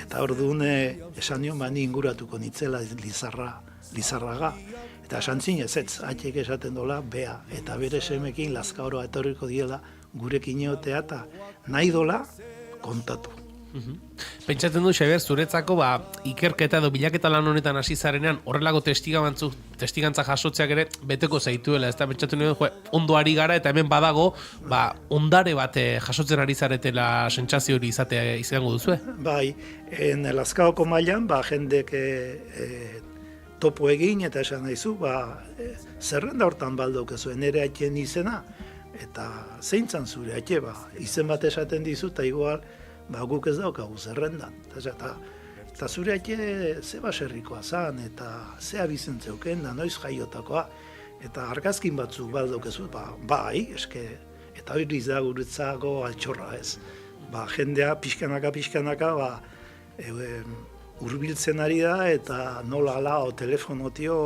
eta orduan esan nion bani inguratuko nitzela Lizarraga. Eta esan zinez, atxek esaten dola, bea, eta bere semekin Lazkaoroa etorriko diela gurekin egotea eta nahi dola kontatu. Pentsatzen du, Xabier, zuretzako ikerketa edo bilaketa lan honetan hasi zarenean horrelako testigantza jasotzeak ere beteko zaituela, ez da pentsatu nuen, ondo ari gara eta hemen badago, ondare bat jasotzen ari zaretela sentsazio hori izango duzue? Bai, Lazkaoko mailan, jendek topo egin eta esan nahizu, zerrenda hortan baldaukezu, nire atxen izena, eta zeintzan zure atxe, izen bat esaten dizu, eta igual, guk ez daukagu zerrendan. Eta zure atxe ze baserrikoa zan, eta ze abizentzeuken, da noiz jaiotakoa, eta argazkin batzuk baldaukezu, bai, eske, eta hori da guretzako altxorra ez. Jendea pixkanaka, hurbiltzen ari da, eta nola ala, o telefonotio,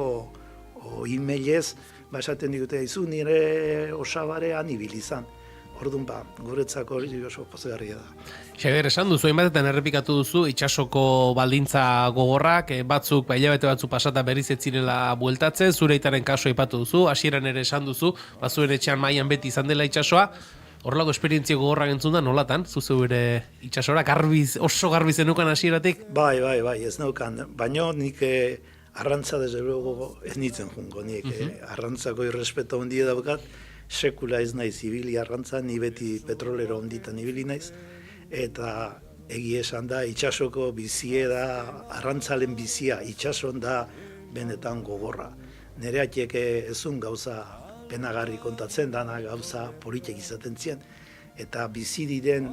o e-mailez, esaten digute dizu, nire osabarean ibilizan. Orduan, guretzako hori oso pozgarria da. Xabier, esan duzu, hainbatetan errepikatu duzu, itsasoko baldintza gogorrak, batzuk, hilabete batzuk pasata berriz ez zirela bueltatzen, zure aitaren kaso aipatu duzu, hasieran ere esan duzu, zuen etxean mailan beti izan dela itsasoa, horrelako esperientzia gogorrak entzun da, nolatan, zuzu ere itsasora, oso garbi zenukan hasieratik? Bai, ez neukan, baina nik arrantza desde luego ez nintzen jungo, nik arrantzako irrespeto handia daukat, sekula ez naiz ibili arrantzan, ni beti petrolero onditan ibili naiz, eta egia esan da, itsasoko bizie da, arrantzalen bizia, itsason da benetan gogorra. Nere atxek ezun gauza penagarri kontatzen, dana gauza politek izaten zien, eta bizi diren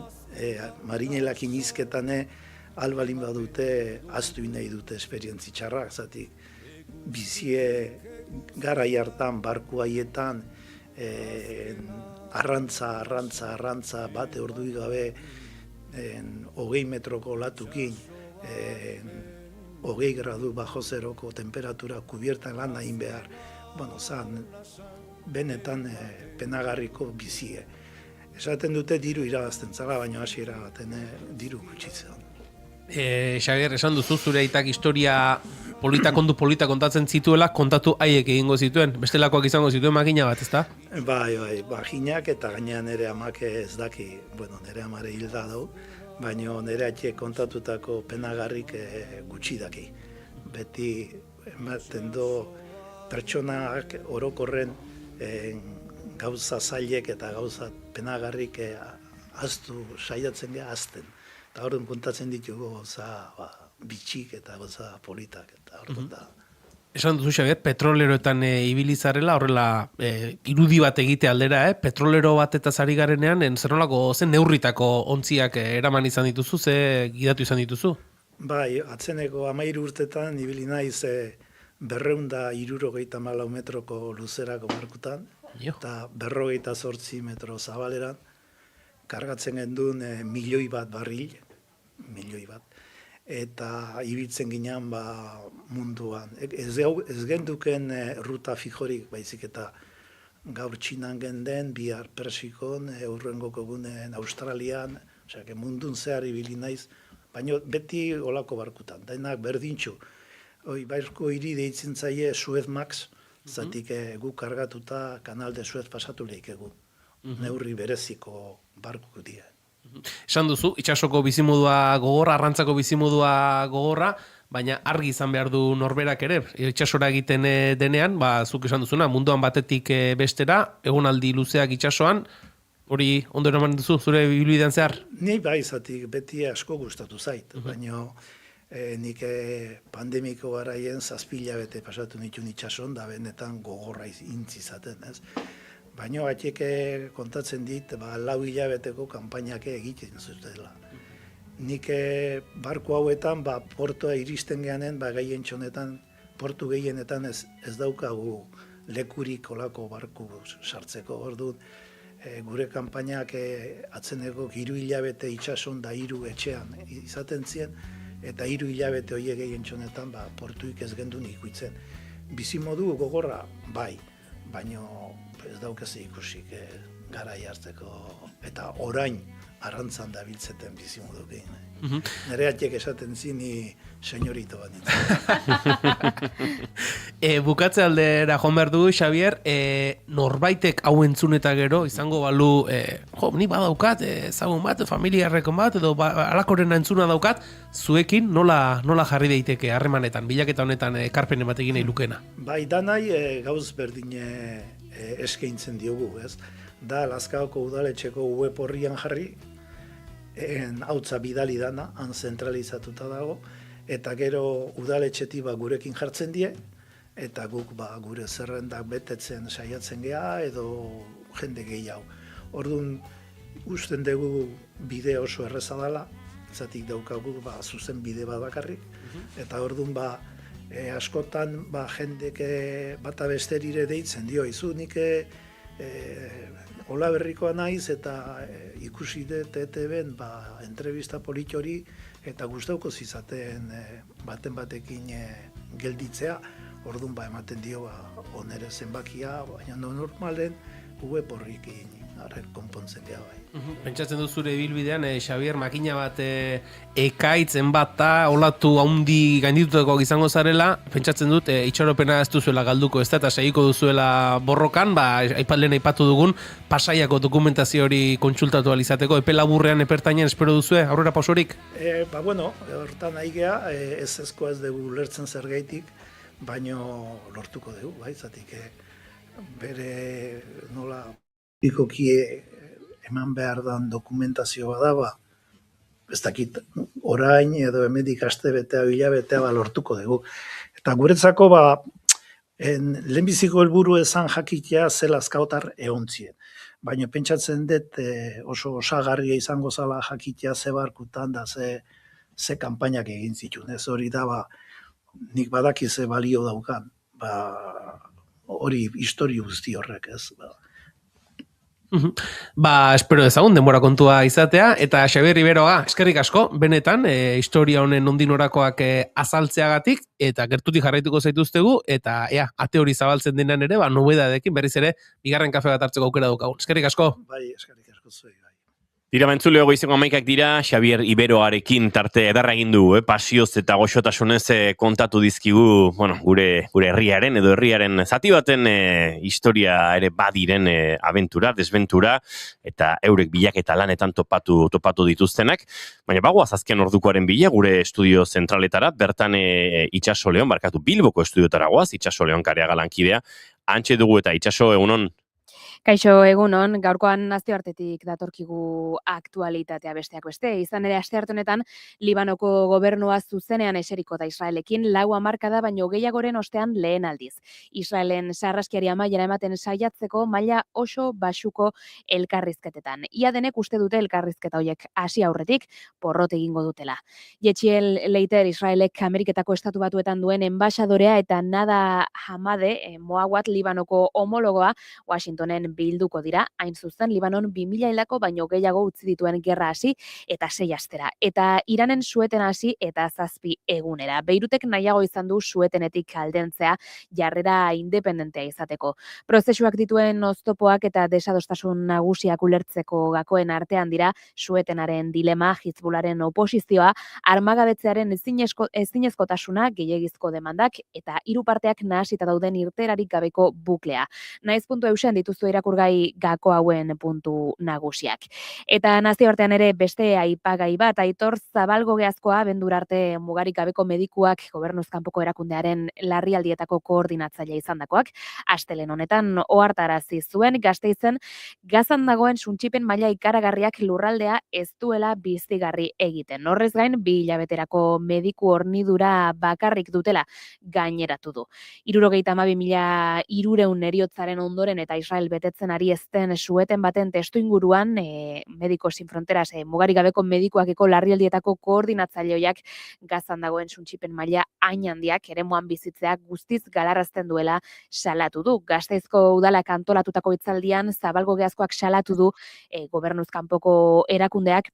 marinelakin izketan albalin badute, aztu nahi dute esperientzi txarrak, zatik bizie garai hartan, barku haietan, arrantza, bate ordui gabe, 20 metroko latukin, 20 gradu bajo zeroko temperatura kubiertan lan nahin behar. Zan, benetan penagarriko bizie. Esaten dute diru irabazten zara, baina hasiera baten diru gutxitzen. Xabier, esan duzu zure aitak historia polita kontatzen zituela, kontatu haiek egingo zituen, bestelakoak izango zituen makina bat, ezta? Bai, makinak eta gainean nire amak ez daki, nire amare hilda dau, baina nire atxe kontatutako penagarrik gutxi daki. Beti ematen do pertsonak orokorren gauza zailek eta gauza penagarrik aztu saiatzen geha azten. Eta horren kontatzen ditugu gauza bitxik eta gauza politak eta horren da. Esan duzu, Xabier, petroleroetan ibili zarela, horrela irudi bat egite aldera, petrolero bat eta zari garenean, zen neurritako ontziak eraman izan dituzu, ze gidatu izan dituzu? Bai, atzeneko 13 urtetan ibili naiz 264 metroko luzerako barkutan, eta 208 metro zabaleran, kargatzen gendun milioi bat barril, eta ibiltzen ginean munduan. Ez genduken ruta fijorik, baizik eta gaur Txinan genden, bihar Persikon, hurrengoko egunen Australian, mundun zehar ibili naiz, baina beti olako barkutan, denak berdintxu. Bairko hiri deitzen zaie Suez Max, zatik guk kargatuta kanal de Suez pasatu lehik egun. Neurri bereziko barku dira. Esan duzu, itsasoko bizimodua gogorra, arrantzako bizimodua gogorra, baina argi izan behar du norberak ere. Itsasora egiten denean, zuk esan duzuna, munduan batetik bestera, egonaldi luzeak itsasoan, hori ondo eraman duzu, zure biluidean zehar? Ni bai, zatik beti asko gustatu zait, baina nik pandemiko garaien 7 hilabete pasatu nituen itsason, da benetan gogorra intzizaten, ez? Baina atxek kontatzen dit, 4 hilabeteko kanpainak egiten zutela. Nik barku hauetan, portoa iristen geanen, gehien txonetan, portu gehienetan ez daukagu lekurik olako barku sartzeko. Orduan, gure kanpainak atzeneko 3 hilabete itsason da 3 etxean izaten zien, eta 3 hilabete horiek egin txonetan, portuik ez gendun ikuitzen. Bizimodu gogorra, bai, baino ez daukeze ikusik garai hartzeko, eta orain arrantzan da biltzeten bizimodu egin. Nere atiek esaten zini senyorito bat nintzen. Bukatze aldera joan behar du, Xabier, norbaitek hau entzun eta gero, izango balu, ni badaukat, ezagun bat, familiarrekon bat, edo alakorena entzuna daukat, zuekin nola jarri daiteke harremanetan, bilaketa honetan ekarpen ematekin nahi lukena? Bai, danai gauz berdine eskaintzen diogu, ez? Da, Lazkaoko udaletxeko web horrian jarri, hautza bidali dana, han zentralizatuta dago, eta gero udaletxetik gurekin jartzen die, eta guk gure zerrendak betetzen saiatzen geha, edo jende gehiago. Orduan, usten dugu bide oso erreza dela, zatik daukagu zuzen bide bat bakarrik, eta orduan askotan jendek bata besterire deitzen dio, izu nik Ola berrikoa naiz eta ikusi dut ETB-en entrevista polit hori eta gustauko zizaten baten batekin gelditzea, orduan ematen dio onere zenbakia, baina normalen web horrikin konpontzen geha bai. Pentsatzen du zure ibilbidean, Xabier, makina bat ekaitzen bat olatu haundi gainditutako izango zarela, pentsatzen dut itxaropena ez duzuela galduko ez da, eta segiko duzuela borrokan, lehen aipatu dugun, Pasaiako dokumentazio hori kontsultatu alizateko, epe laburrean, epertainan espero duzue, aurrera pausorik? Hortan nahi geha, ez dugu lertzen zergaitik, baino lortuko dugu, zatik bere nola ikokie eman behar dan dokumentazio badaba, ez dakit orain edo hemedik aste betea, hilabetea lortuko dugu. Eta guretzako lehenbiziko helburu ezan jakitea ze Lazkaotar egontzien. Baina pentsatzen dut oso osagarria izango zala jakitea ze barkutan da ze kanpainak egin zituen. Ez hori da nik badaki ze balio daukan. Hori histori guzti horrek ez. Espero dezagun denbora kontua izatea, eta Xabier Riberoa, eskerrik asko, benetan, historia honen nondinorakoak azaltzeagatik, eta gertutik jarraituko zaituztegu, eta ate hori zabaltzen denan ere, nobedadekin berriz ere, bigarren kafe bat hartzeko aukera daukagun. Eskerrik asko. Bai, eskerrik asko zuei. Dira bentzuleo goizeko amaikak dira, Xabier Iberoarekin tarte edarra egin du, pasioz eta goxotasunez kontatu dizkigu, gure herriaren edo herriaren zati baten historia ere badiren abentura, desventura, eta eurek bilaketa lanetan topatu dituztenak. Baina bagoaz azken ordukoaren bila, gure estudio zentraletara, bertan Itxaso Leon, Bilboko estudiotara goaz, Itxaso Leon Kareaga lankidea, antxe dugu eta Itxaso egunon. Kaixo egunon, gaurkoan nazioartetik datorkigu aktualitatea besteak beste. Izan ere astearte honetan Libanoko gobernua zuzenean eseriko da Israelekin 4 hamarkada baino gehiagoren ostean lehen aldiz. Israelen sarraskiari amaiera ematen saiatzeko maila oso baxuko elkarrizketetan. Ia denek uste dute elkarrizketa horiek hasi aurretik porrot egingo dutela. Yetziel Leiter Israelek Ameriketako Estatu Batuetan duen enbaxadorea eta Nada Hamade, Moawat Libanoko homologoa Washingtonen bilduko dira, hain zuzen Libanon 2000 hildako baino gehiago utzi dituen gerra hasi eta 6 astera. Eta Iranen sueten hasi eta 7 egunera. Beirutek nahiago izan du suetenetik aldentzea jarrera independentea izateko. Prozesuak dituen oztopoak eta desadostasun nagusiak ulertzeko gakoen artean dira suetenaren dilema, Hizbularen oposizioa, armagabetzearen ezinezkotasuna, gehiegizko demandak eta hiru parteak nahasita dauden irterarik gabeko buklea. Naiz.eusen dituzu irakurgai gako hauen puntu nagusiak. Eta nazioartean ere beste aipagai bat, Aitor Zabalgogeazkoa abendura arte mugarik gabeko medikuak gobernuz kanpoko erakundearen larrialdietako koordinatzailea izandakoak, astelen honetan ohartarazi zuen Gasteizen Gazan dagoen suntsipen maila ikaragarriak lurraldea ez duela bizigarri egiten. Horrez gain 2 hilabeterako mediku hornidura bakarrik dutela gaineratu du. 72.300 heriotzaren ondoren eta Israel betetzen ari ezten sueten baten testu inguruan, Medicos Sin Fronteras mugarik gabeko medikuakeko larrialdietako koordinatzaileak Gazan dagoen suntsipen maila hain handiak eremuan bizitzeak guztiz galarazten duela salatu du. Gasteizko udalak antolatutako hitzaldian Zabalgogeazkoak salatu du gobernuz kanpoko erakundeak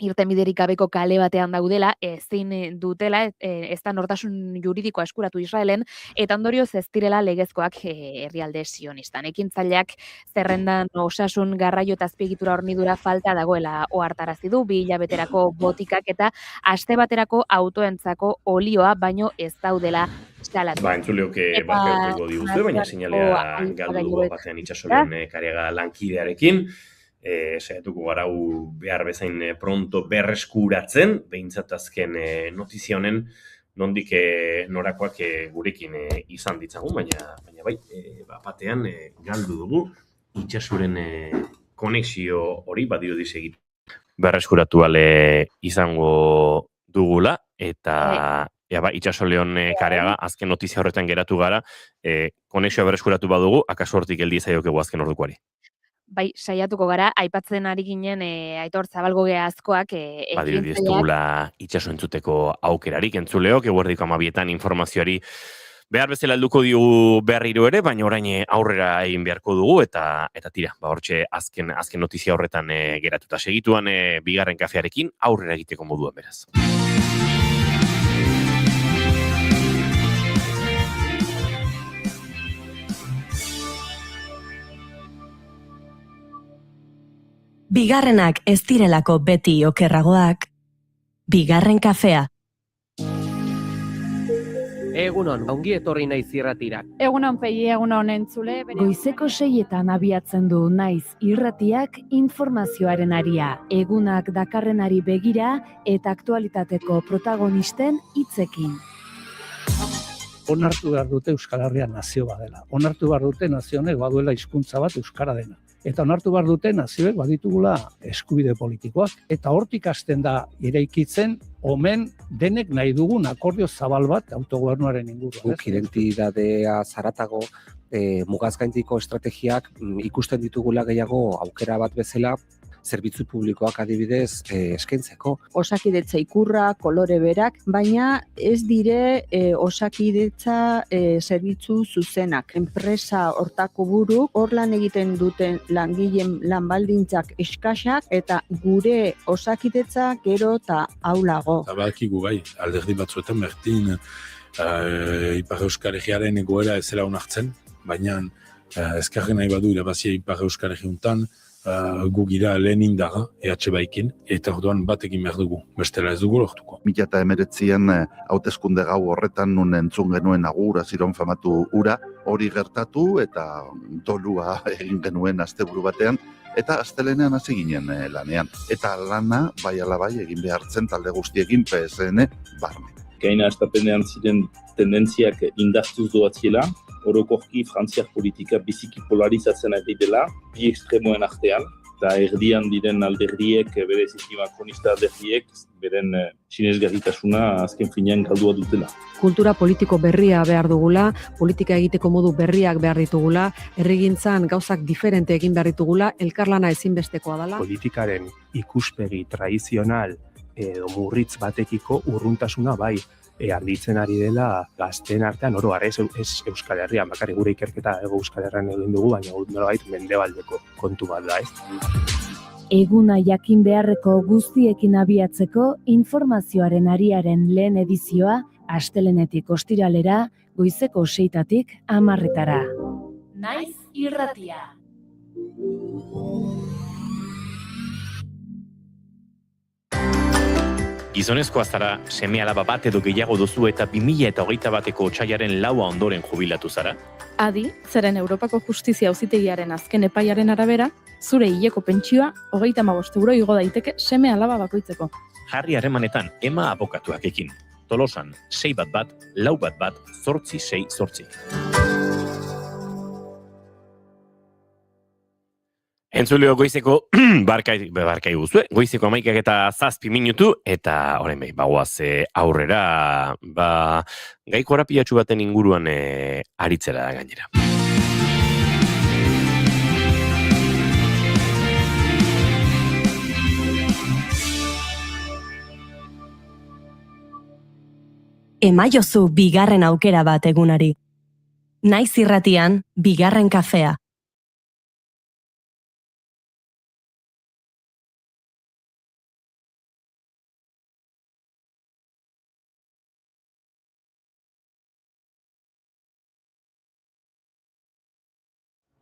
irtenbiderik gabeko kale batean daudela, ezin dutela, ez da nortasun juridikoa eskuratu Israelen, eta ondorioz ez direla legezkoak herrialde sionistan. Ekintzaileak zerrendan osasun, garraio eta azpiegitura hornidura falta dagoela ohartarazi du, 2 hilabeterako botikak eta aste baterako autoentzako olioa baino ez daudela salatu. Entzuleok barkatuko diguzue, baina sinalea galdu dugu batean itxasoren Kariaga lankidearekin. Saiatuko gara behar bezain pronto berreskuratzen, behintzat azken notizia honen nondik norakoak gurekin izan ditzagun, baina bai, batean galdu dugu itxasuren konexio hori badirudi segit. Berreskuratu ale izango dugula, eta itxasoleon Kareaga azken notizia horretan geratu gara, konexioa berreskuratu badugu, akaso hortik geldi zaiokegu azken ordukoari. Bai, saiatuko gara, aipatzen ari ginen Aitor Zabalgoge askoak Badirudi ez dugula itxaso entzuteko aukerarik, entzuleok, eguerdiko 12etan informazioari behar bezala helduko digu berriro ere, baina orain aurrera egin beharko dugu, eta tira, hortxe azken notizia horretan geratuta segituan bigarren kafearekin aurrera egiteko moduan beraz. Bigarrenak ez direlako beti okerragoak, bigarren kafea. Egunon, ongi etorri naiz irratirak. Egunon pegi, egunon entzule. Goizeko 6etan abiatzen du naiz irratiak informazioaren aria, egunak dakarrenari begira eta aktualitateko protagonisten hitzekin. Onartu behar dute Euskal Herria nazio badela. Onartu behar dute nazio honek baduela hizkuntza bat euskara dena. Eta onartu behar dute nazioek baditugula eskubide politikoak. Eta hortik hasten da eraikitzen omen denek nahi dugun akordio zabal bat autogobernuaren inguruan. Guk identitatea zaratago mugazgaindiko estrategiak ikusten ditugula gehiago aukera bat bezala zerbitzu publikoak adibidez eskaintzeko. Osakidetza ikurra, kolore berak, baina ez dire osakidetza zerbitzu zuzenak. Enpresa hortako buru, hor lan egiten duten langileen lanbaldintzak eskasak eta gure osakidetza gero eta aulago. Badakigu bai, alderdi batzuetan berdin Ipar Euskal Herriaren egoera ez zela onartzen, baina ezkerren nahi badu irabazia Ipar Euskal Herriuntan, gu gira lehen indaga, EH Baikin, eta orduan batekin behar dugu, bestela ez dugu lortuko. 2019 hauteskunde gau horretan nun entzun genuen agur aziron famatu ura, hori gertatu eta dolua egin genuen asteburu batean, eta astelenean hasi ginen lanean. Eta lana, bai ala bai, egin behartzen talde guztiekin PSN barne. Gaina estapenean ziren tendentziak indartuz doatziela, orokorki frantziar politika biziki polarizatzen ari dela, bi ekstremoen artean, eta erdian diren alderdiek, bereziki makronista alderdiek, beren sinesgarritasuna azken finean galdua dutela. Kultura politiko berria behar dugula, politika egiteko modu berriak behar ditugula, herrigintzan gauzak diferente egin behar ditugula, elkarlana ezinbestekoa dela. Politikaren ikuspegi tradizional edo murritz batekiko urruntasuna bai, arditzen ari dela gazteen artean oro ez Euskal Herrian, bakarrik gure ikerketa Euskal Herrian egin dugu, baina nolabait mendebaldeko kontu bat da, Eguna jakin beharreko guztiekin abiatzeko informazioaren ariaren lehen edizioa astelenetik ostiralera, goizeko 6-tatik 10-etara. Naiz irratia. Gizonezkoa zara, seme-alaba bat edo gehiago duzu eta 2021ko otsailaren 4 ondoren jubilatu zara? Adi, zeren Europako Justizia Auzitegiaren azken epaiaren arabera, zure hileko pentsioa 35 euro igo daiteke seme-alaba bakoitzeko. Jarri harremanetan Ema abokatuak ekin. Tolosan 611-4 Entzuleo goizeko, barkai guzue, goizeko 11:07 eta orain bagoaz aurrera, gai korapilatsu baten inguruan aritzera gainera. Emaiozu bigarren aukera bat egunari. Naiz irratian, bigarren kafea.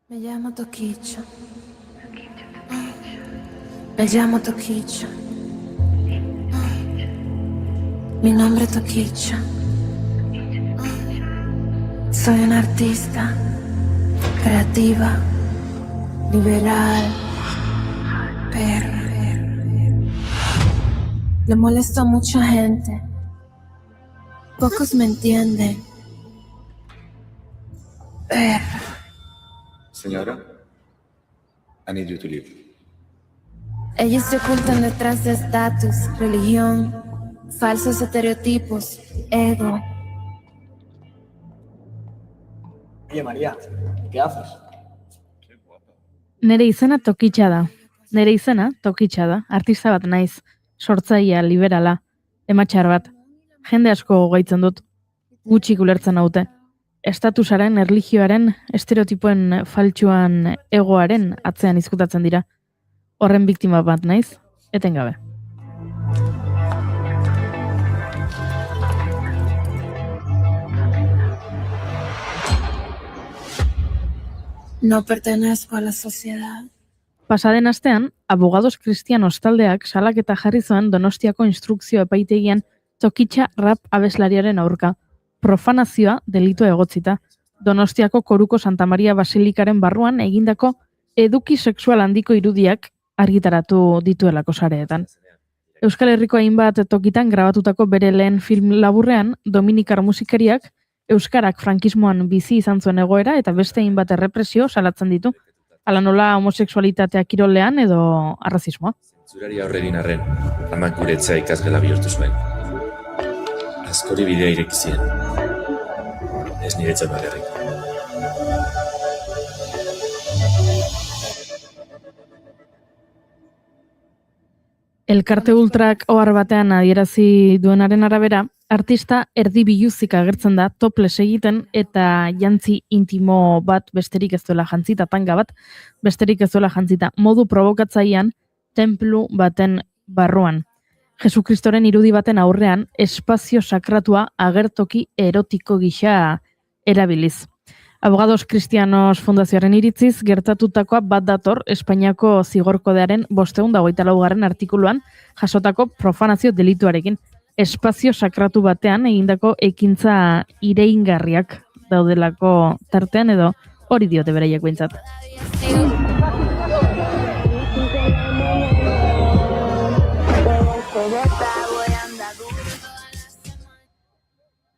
Me llamo Toquicha. Me llamo Toquicha. Mi nombre es Toquicha. Soy una artista, creativa, liberal, perra. Le molesto a mucha gente. Pocos me entienden. Perra. Señora, I need you to leave. Ellos se ocultan detrás de estatus, religión, falsos estereotipos, ego. Oye, María, ¿qué haces? Nere izena Tokitxa da. Nere izena Tokitxa da. Artista bat naiz. Sortzailea, liberala. Ematxar bat. Jende asko gaitzen dut. Gutxik ulertzen haute. Estatusaren, erlijioaren, estereotipoen faltsuan egoaren atzean izkutatzen dira. Horren biktima bat naiz, etengabe. No pertenezco a la sociedad. Pasaden astean, Abogados Kristianos taldeak salaketa jarri zuen Donostiako instrukzio epaitegian Tokitxa rap abeslariaren aurka. Profanazioa delitu egotzita. Donostiako Koruko Santa Maria Basilikaren barruan egindako eduki sexual handiko irudiak argitaratu dituelako sareetan. Euskal Herriko hainbat tokitan grabatutako bere lehen film laburrean, Dominikar musikariak euskarak frankismoan bizi izan zuen egoera eta beste hainbat errepresio salatzen ditu. Hala nola homosexualitatea kirolean edo arrazismoa. Zurari aurre egin arren, amak guretzea ikasgela bihurtu zuen. Askori bidea ireki zien. Ez niretzat bakarrik. Elkarte Ultrak ohar batean adierazi duenaren arabera, artista erdi biluzik agertzen da topless egiten eta jantzi intimo bat besterik ez duela jantzita, tanga bat besterik ez duela jantzita, modu provokatzailean tenplu baten barruan. Jesukristoren irudi baten aurrean espazio sakratua agertoki erotiko gisa erabiliz. Abogados Kristianos Fundazioaren iritziz, gertatutakoa bat dator Espainiako zigorkodearen 524. artikuluan jasotako profanazio delituarekin. Espazio sakratu batean egindako ekintza ireingarriak daudelako tartean edo hori diote beraiek behintzat.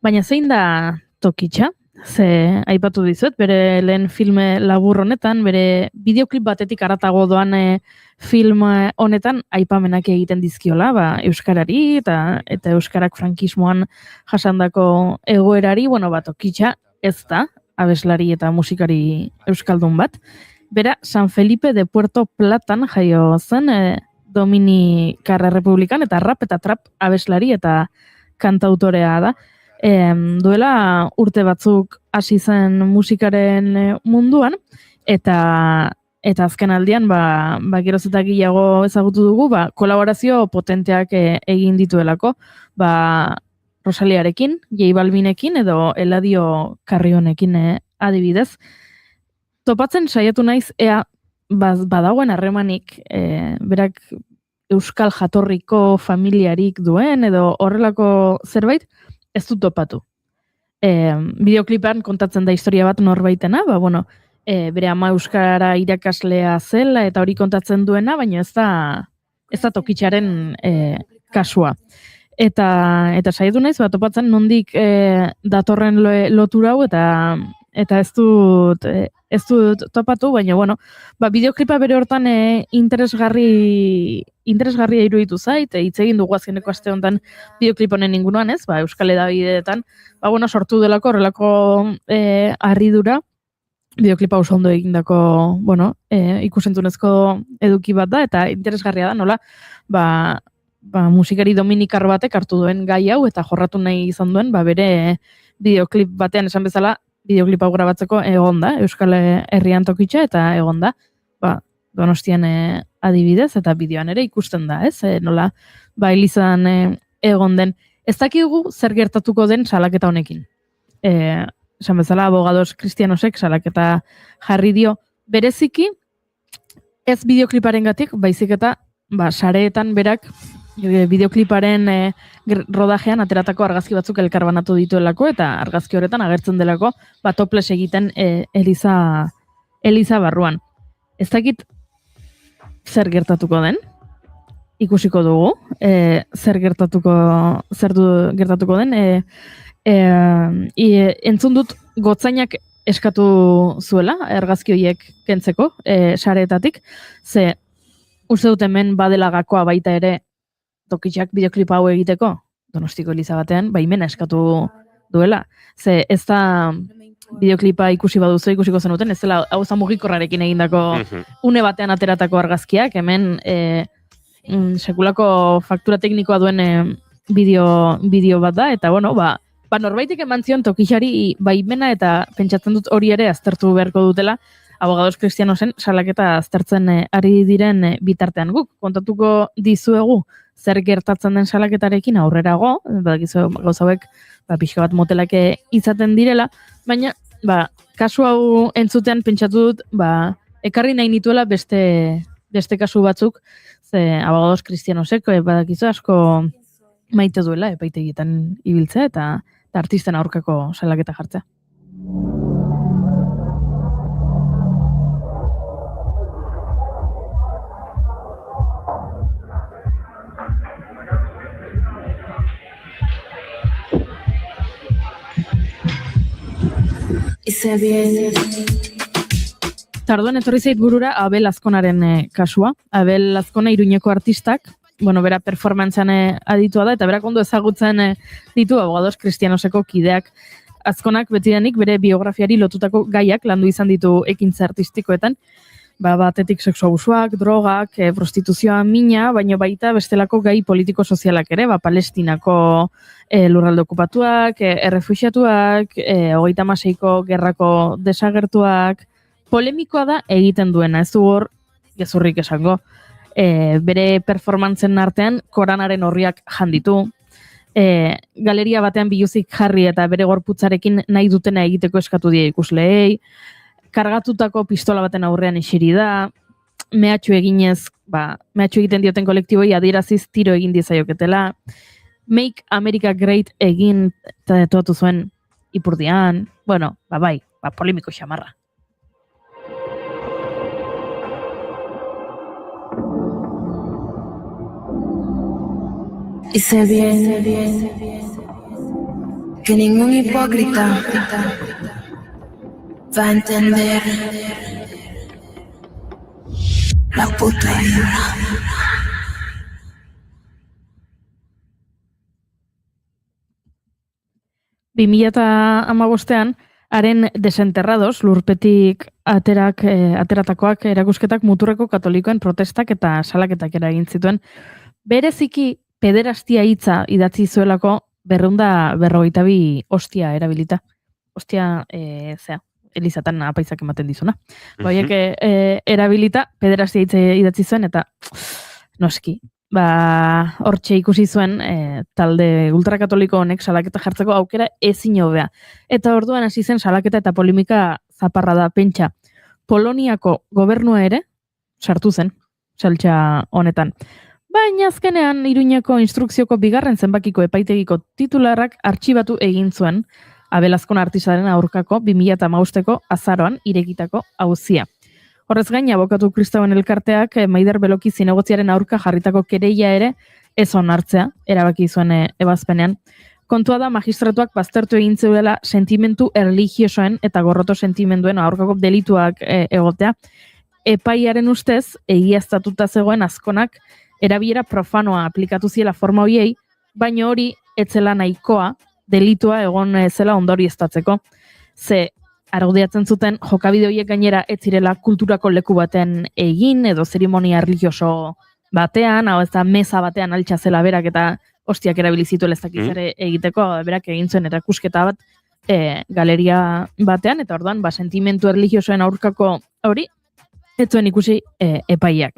Baina zein da Tokitxa? Ze aipatu dizuet, bere lehen filme labur honetan, bere bideoklip batetik haratago doan film honetan aipamenak egiten dizkiola, euskarari eta euskarak frankismoan jasandako egoerari, Tokitxa ez da, abeslari eta musikari euskaldun bat. Bera, San Felipe de Puerto Platan jaio zen Dominikar Errepublikan eta rap eta trap abeslari eta kantautorea da. Duela urte batzuk hasi zen musikaren munduan eta azken aldian geroz eta gehiago ezagutu dugu kolaborazio potenteak egin dituelako Rosaliarekin, J Balvinekin edo Eladio Carrionekin adibidez. Topatzen saiatu naiz ea badagoen harremanik berak euskal jatorriko familiarik duen edo horrelako zerbait. Ez dut topatu. Bideoklipan kontatzen da historia bat norbaitena, bere ama euskara irakaslea zela eta hori kontatzen duena, baina ez da Tokitxaren kasua. Eta saiatu naiz, topatzen nondik datorren lotura hau eta ez dut topatu, baina bideoklipa bere hortan interesgarria iruditu zait, hitz egin dugu azkeneko aste honetan bideoklip honen inguruan, ez? Euskal Hedabideetan, sortu delako horrelako harridura, bideoklipa oso ondo egindako, ikusentzunezko eduki bat da, eta interesgarria da, nola, musikari dominikar batek hartu duen gai hau, eta jorratu nahi izan duen, bere bideoklip batean esan bezala, bideoklip hau grabatzeko egon da, Euskal Herrian Tokitxa, eta egon da, Donostian adibidez, eta bideoan ere ikusten da, ez? Nola, Elizan egon den. Ez dakigu zer gertatuko den salaketa honekin. Esan bezala, Abogados Kristianosek salaketa jarri dio Bereziki, ez bideokliparengatik, baizik eta sareetan berak bideokliparen rodajean ateratako argazki batzuk elkarbanatu dituelako eta argazki horretan agertzen delako toples egiten Eliza barruan. Ez dakit zer gertatuko den, ikusiko dugu, zer gertatuko den, entzun dut gotzainak eskatu zuela, argazki horiek kentzeko, sareetatik, ze uste dut hemen badela gakoa baita ere Tokitxak bideoklipa hau egiteko, Donostiko Eliza batean, baimena eskatu duela. Ze ez da bideoklipa ikusiko zenuten, ez dela hau mugikorrarekin egindako une batean ateratako argazkiak, hemen sekulako faktura teknikoa duen bideo bat da, eta bueno, norbaitek eman zion Tokitxari baimena eta pentsatzen dut hori ere aztertu beharko dutela, Abogados Cristianosen salaketa aztertzen ari diren bitartean guk. Kontatuko dizuegu zer gertatzen den salaketarekin aurrerago, badakizu gauza hauek pixka bat motelak izaten direla, baina kasu hau entzutean pentsatu dut ekarri nahi nituela beste kasu batzuk, ze Abogados Cristianosek badakizu asko maite duela epaitegietan ibiltzea eta artisten aurkako salaketa jartzea. Tarduan etorri zait burura Abel Azkonaren kasua. Abel Azkona Iruñeko artistak, bera performantzean aditua da, eta berak ondo ezagutzen ditu Abogados Cristianoseko kideak. Azkonak betidanik bere biografiari lotutako gaiak landu izan ditu ekintza artistikoetan, batetik sexu abusuak, drogak, prostituzioa, mina, baino baita bestelako gai politiko-sozialak ere, Palestinako lurralde okupatuak, errefuxiatuak, 36ko gerrako desagertuak, polemikoa da egiten duena, ez du hor gezurrik esango. Bere performantzen artean koranaren horriak janditu, galeria batean biluzik jarri eta bere gorputzarekin nahi dutena egiteko eskatu die ikusleei, kargatutako pistola baten aurrean eseri da, mehatxu eginez, mehatxu egiten dioten kolektiboi adieraziz tiro egin diezaioketela, Make America Great egin tatuatu zuen Ipurdian, polemiko xamarra. Y sé bien que ningún hipócrita va a entender la puta vida. An, haren Desenterrados, lurpetik ateratakoak erakusketak muturreko katolikoen protestak eta salaketak egin zituen. Bereziki pederastia hitza idatzi zuelako 252 ostia erabilita. Ostia, Elizatan apaizak ematen dizuna. Horiek erabilita, pederastia hitza idatzi zuen, eta noski, hortxe ikusi zuen talde ultrakatoliko honek salaketa jartzeko aukera ezin hobea. Eta orduan hasi zen salaketa eta polemika zaparra da, pentsa. Poloniako gobernua ere sartu zen, saltxa honetan. Baina azkenean Iruñeko instrukzioko bigarren zenbakiko epaitegiko titularrak artxibatu egin zuen Abel Azkona artistaren aurkako 2015ko azaroan irekitako auzia. Horrez gain, abokatu kristauen elkarteak Maider Beloki zinegotziaren aurka jarritako kereia ere ez onartzea, erabaki zuen ebazpenean. Kontua da magistratuak baztertu egin zeuela sentimentu erlijiosoen eta gorroto sentimenduen aurkako delituak egotea. Epaiaren ustez, egiaztatuta zegoen Azkonak erabilera profanoa aplikatu ziela forma horiei, baina hori etzela nahikoa delitua egon zela ondorioztatzeko. Ze argudiatzen zuten jokabide horiek gainera ez zirela kulturako leku baten egin edo zeremonia erlijioso batean, hau ez da meza batean altxa zela berak eta ostiak erabilizitu lezakizare egiteko, berak egin zuen erakusketa bat galeria batean, eta orduan sentimentu erlijiosoen aurkako hori ez zuen ikusi epaiak.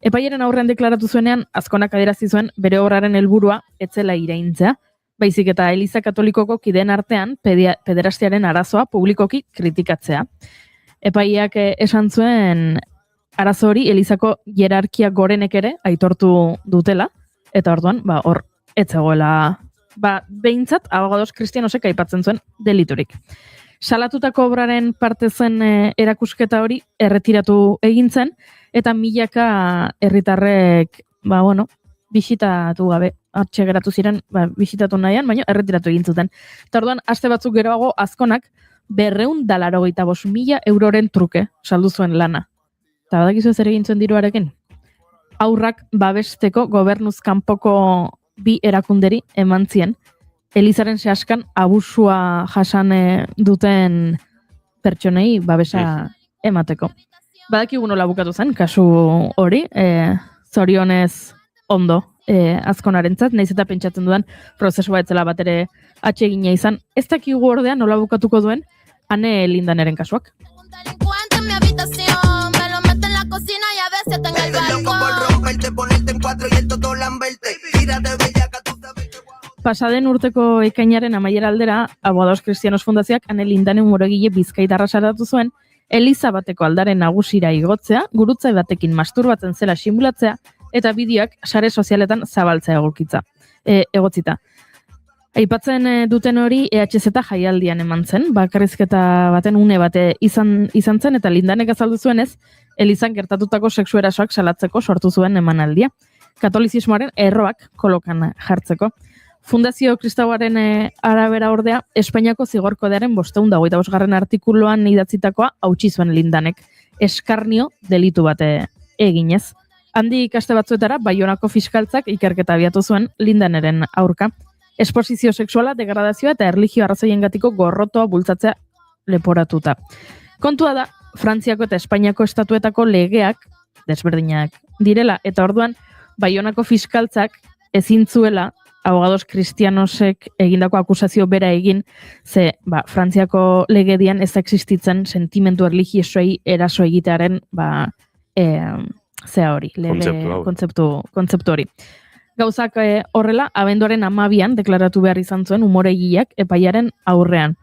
Epaiaren aurrean deklaratu zuenean, Azkonak adierazi zuen bere obraren helburua etzela iraintzea, baizik eta Eliza Katolikoko kideen artean pederastiaren arazoa publikoki kritikatzea. Epaileak esan zuen arazo hori Elizako hierarkia gorenek ere aitortu dutela, eta orduan, hor, ez zegoela, behintzat, abogados kristianosek aipatzen zuen deliturik. Salatutako obraren parte zen erakusketa hori erretiratu egin zen, eta milaka herritarrek, bisitatu gabe, hartxe geratu ziren, bisitatu nahian, baina erretiratu egin zuten. Eta orduan, aste batzuk geroago azkonak, 285.000 euroren truke saldu zuen lana. Eta badakizu zer egin zuen diruarekin? Haurrak babesteko gobernuz kanpoko bi erakunderi eman zien, Elizaren saskan abusua jasan duten pertsonei babesa emateko. Badakigu nola bukatu zen, kasu hori, zorionez ondo azkonarentzat, nahiz eta pentsatzen dudan prozesua etzela bat ere atsegina izan. Ez dakigu ordea nola bukatuko duen Ane Lindaneren kasuak. Pasaden urteko ekainaren amaiera aldera, Abogados Kristianos Fundazioak Ane Lindanen umoregile bizkaitarra salatu zuen, Eliza bateko aldaren nagusira igotzea, gurutzai batekin masturbatzen zela simulatzea, eta bideoak sare sozialetan zabaltzea egotzita. Aipatzen duten hori EHZ jaialdian eman zen, bakarrizketa baten une bate izan zen, eta Lindanek azaldu zuenez, Elizan gertatutako sexu erasoak salatzeko sortu zuen emanaldia. Katolizismoaren erroak kolokan jartzeko. Fundazio Kristauaren arabera ordea, Espainiako zigorkodearen 525. artikuluan idatzitakoa hautsi zuen Lindanek. Eskarnio delitu bate eginez. Handi ikaste batzuetara, Baionako fiskaltzak ikerketa abiatu zuen Lindaneren aurka. Esposizio sexuala, degradazioa eta erlijio arrazoiengatiko gorrotoa bultzatzea leporatuta. Kontua da, Frantziako eta Espainiako estatuetako legeak desberdinak direla, eta orduan Baionako fiskaltzak ezin zuela Abogados Kristianosek egindako akusazio bera egin, ze Frantziako legedian ez da existitzen sentimendu erlijiosoei eraso egitearen zea hori, kontzeptu hori. Gauzak horrela, abenduaren 12an deklaratu behar izan zuen umoregileak epaiaren aurrean.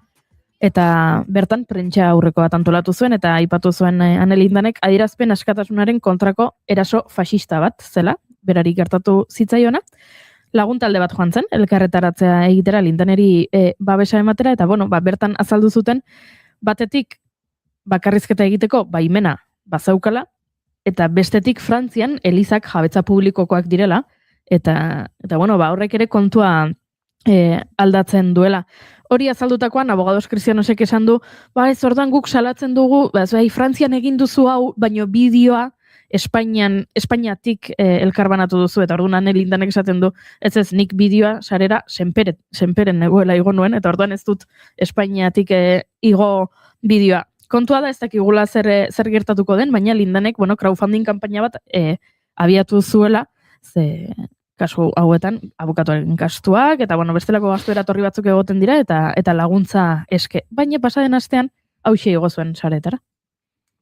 Eta bertan prentsa aurreko bat antolatu zuen, eta aipatu zuen Ane Lindanek adierazpen askatasunaren kontrako eraso fascista bat zela, berari gertatu zitzaiona. Lagun talde bat joan zen, elkarretaratzea egitera Lindaneri babesa ematera, eta bertan azaldu zuten, batetik bakarrizketa egiteko baimena bazaukala, eta bestetik Frantzian Elizak jabetza publikokoak direla, eta horrek ere kontua aldatzen duela. Hori azaldutakoan, Abogados Kristianosek esan du, ez orduan guk salatzen dugu, Frantzian egin duzu hau, baino bideoa Espainiatik elkarbanatu duzu, eta orduan Ane Lindanek esaten du, ez nik bideoa sarera senperen negoela igo nuen, eta orduan ez dut Espainiatik igo bideoa. Kontua da ez dakigula zer gertatuko den, baina Lindanek crowdfunding kanpaina bat abiatu zuela, ze kasu hauetan abokatuaren gastuak, eta bestelako gastu eratorri batzuk egoten dira, eta laguntza eske. Baina pasaden astean, hauxe igo zuen saretara.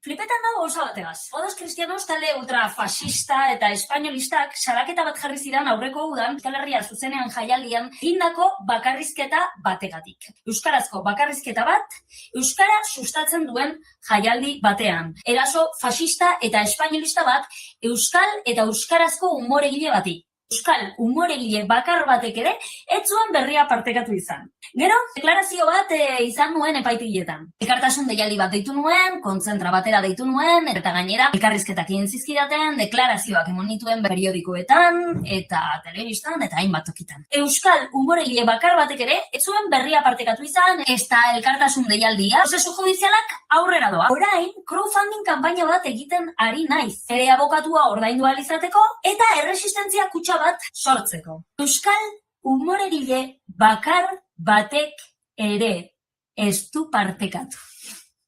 Flipetan dago gauza bategaz. Abogados Kristianos talde ultrafascista eta espainolistak salaketa bat jarri zidan aurreko udan Euskal Herria zuzenean jaialdian egindako bakarrizketa bategatik. Euskarazko bakarrizketa bat, euskara sustatzen duen jaialdi batean. Eraso fascista eta espainolista bat euskal eta euskarazko umoregile bati. Euskal umoregile bakar batek ere ez zuen berria partekatu izan. Gero, deklarazio bat izan nuen epaitegiletan. Elkartasun deialdi bat deitu nuen, kontzentra batera deitu nuen, eta gainera elkarrizketak egin zizkidaten, deklarazioak emon nituen periodikoetan, eta telebistan, eta hainbat tokitan. Euskal umoregile bakar batek ere ez zuen berria partekatu izan, ez da elkartasun deialdia, prozesu judizialak aurrera doa. Orain, crowdfunding kanpaina bat egiten ari naiz. Ere abokatua ordaindu ahal izateko, eta erresistentzia kutxa bat sortzeko. Euskal umoregile bakar batek ere ez du partekatu.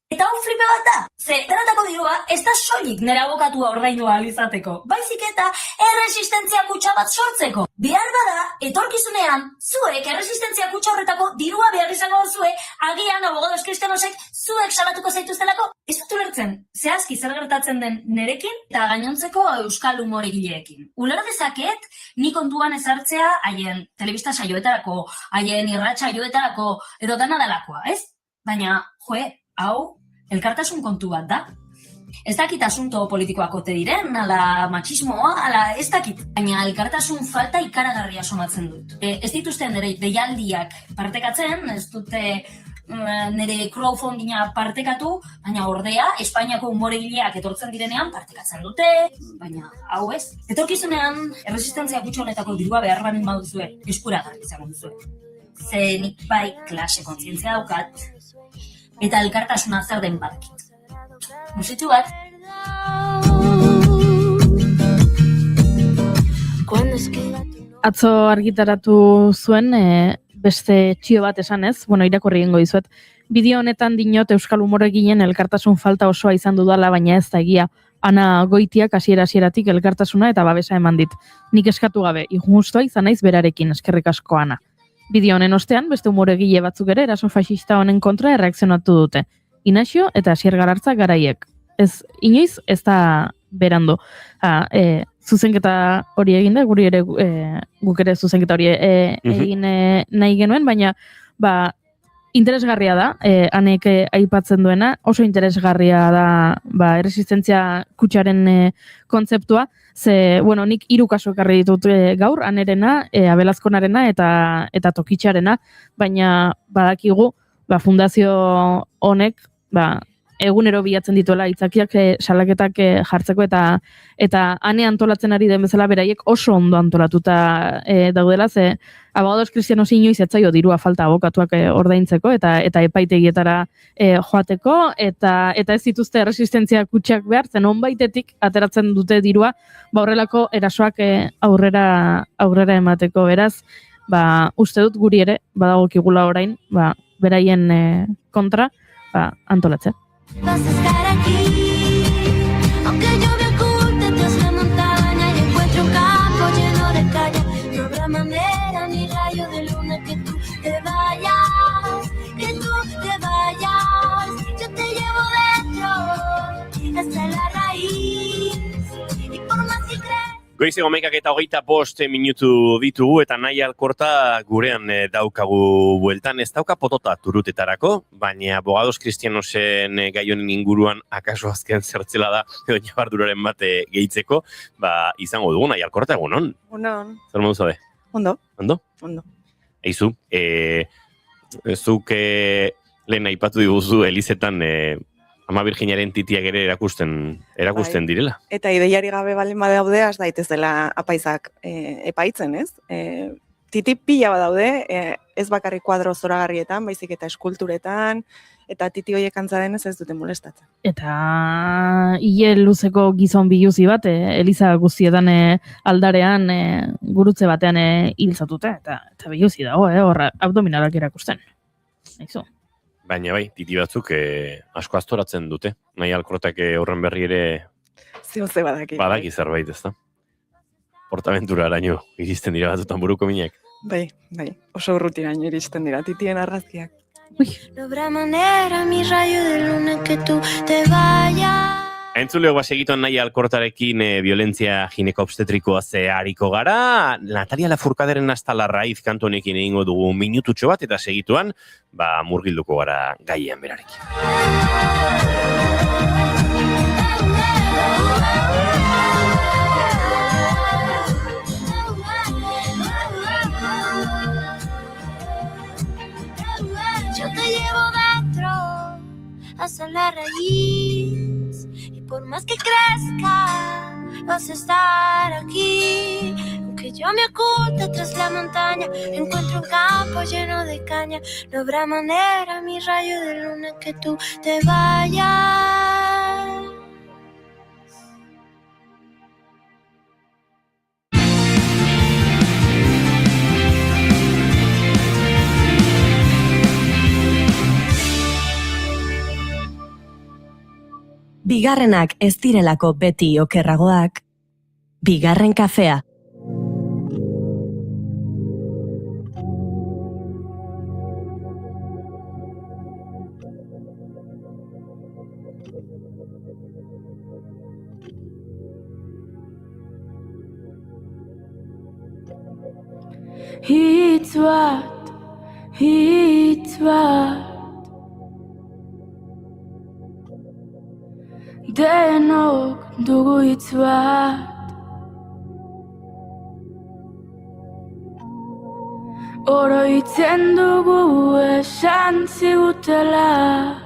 Eta hau flipe bat da, ze denetako dirua ez da soilik nire abokatua ordaindu ahal izateko, baizik eta erresistentzia kutxa bat sortzeko. Behar bada, etorkizunean, zuek erresistentzia kutxa horretako dirua behar izango zue, agian Abogados Kristianosek zuek salatuko zaituztelako. Ez dut ulertzen, zehazki zer gertatzen den nerekin eta gainontzeko euskal umoregileekin. Uler dezaket, nik kontuan ezartzea haien telebista saioetarako, haien irratsa saioetarako edo dana dalakoa, ez? Baina, hau elkartasun kontu bat da. Ez dakit asunto politikoak ote diren, ala machismoa, ala ez dakit. Baina elkartasun falta ikaragarria somatzen dut. Ez dituzten deialdiak partekatzen, ez dute nire crowdfundinga partekatu, baina ordea Espainiako umoregileak etortzen direnean partekatzen dute, baina hau ez. Etorkizunean erresistentzia gutxo honetako dirua behar banin baduzue, eskuragarri izango duzue. Ze nik bai klase kontzientzia daukat, eta elkartasuna zer den badakit. Musitxu bat. Atzo argitaratu zuen, beste txio bat esanez, irakurri egingo dizuet. Bideo honetan dinot Euskal Umoreginen elkartasun falta osoa izan dudala, baina ez da egia. Ana Goitiak hasieratik elkartasuna eta babesa eman dit. Nik eskatu gabe, injustua izan naiz berarekin, eskerrik asko Ana. Bideo honen ostean, beste umoregile batzuk ere eraso faxista honen kontra erreakzionatu dute. Inaxio eta Asier Galartza garaiek. Ez, inoiz, ez da berandu. Zuzenketa hori eginda, guri ere guk ere zuzenketa hori egin nahi genuen, baina interesgarria da, hanek aipatzen duena, oso interesgarria da erresistentzia kutxaren kontzeptua, ze, nik 3 kasu ekarri ditut gaur, anerena, Abelazkonarena eta Tokitxarena, baina badakigu, fundazio honek, egunero bilatzen dituela itzakiak salaketak jartzeko eta ane antolatzen ari den bezala beraiek oso ondo antolatuta daudela, ze abogados kristianos inoiz etzaio dirua falta abokatuak ordaintzeko eta epaitegietara joateko eta ez dituzte erresistentzia kutxak behar, zen onbaitetik ateratzen dute dirua, horrelako erasoak aurrera emateko, beraz, uste dut guri ere, badagokigula orain, beraien kontra, antolatzen. Vas a estar aquí, aunque yo me oculte tras la montaña y encuentre un campo lleno de caña. No habrá manera ni rayo de luna que tú te vayas, Yo te llevo dentro hasta la raíz y por más que creas. Goizeko 11:25 minutu ditugu eta nahi alkorta gurean daukagu bueltan. Ez dauka potota turutetarako, baina abogados kristianosen gai honen inguruan akaso azken zertzela da edo nabarduraren bate gehitzeko, izango dugu nahi alkorta egunon. Egunon. Zer modu zabe? Ondo. Ondo? Ondo. Eizu, zuk lehen aipatu diguzu Elizetan Ama Virginaren titiak ere erakusten direla. Eta ideiari gabe balen badaude, az daitez dela apaizak epaitzen, ez? Titi pila badaude, ez bakarrik kuadro zoragarrietan, baizik eta eskulturetan, eta titi horiek antza denez ez dute molestatzen. Eta hile luzeko gizon biluzi bat, Eliza guztietan aldarean gurutze batean hiltzatute, eta biluzi dago, horra abdominalak erakusten. Aizu. Baina titi batzuk asko astoratzen dute. Nahi alkortak horren berri ere Zehose badaki. Badaki zerbait, ez da? Portaventura araño iristen dira batutan buruko minak. Bai, oso urrutiraino iristen dira titien argazkiak. No habrá manera, mi rayo de luna, que tú te vayas. Entzuleok segituan nahi alkortarekin violentzia gineko-obstetrikoa hariko gara. Natalia Lafourcaderen hasta la raíz kantu honekin egingo dugu minututxo bat eta segituan murgilduko gara gaian berarekin. Yo te llevo dentro hasta la raíz. Por más que crezca, vas a estar aquí. Aunque yo me oculte tras la montaña, encuentro un campo lleno de caña. No habrá manera, mi rayo de luna, que tú te vayas. Bigarrenak ez direlako beti okerragoak, bigarren kafea. Hitz bat Denok dugu hitz bat, oroitzen dugu esan zigutela,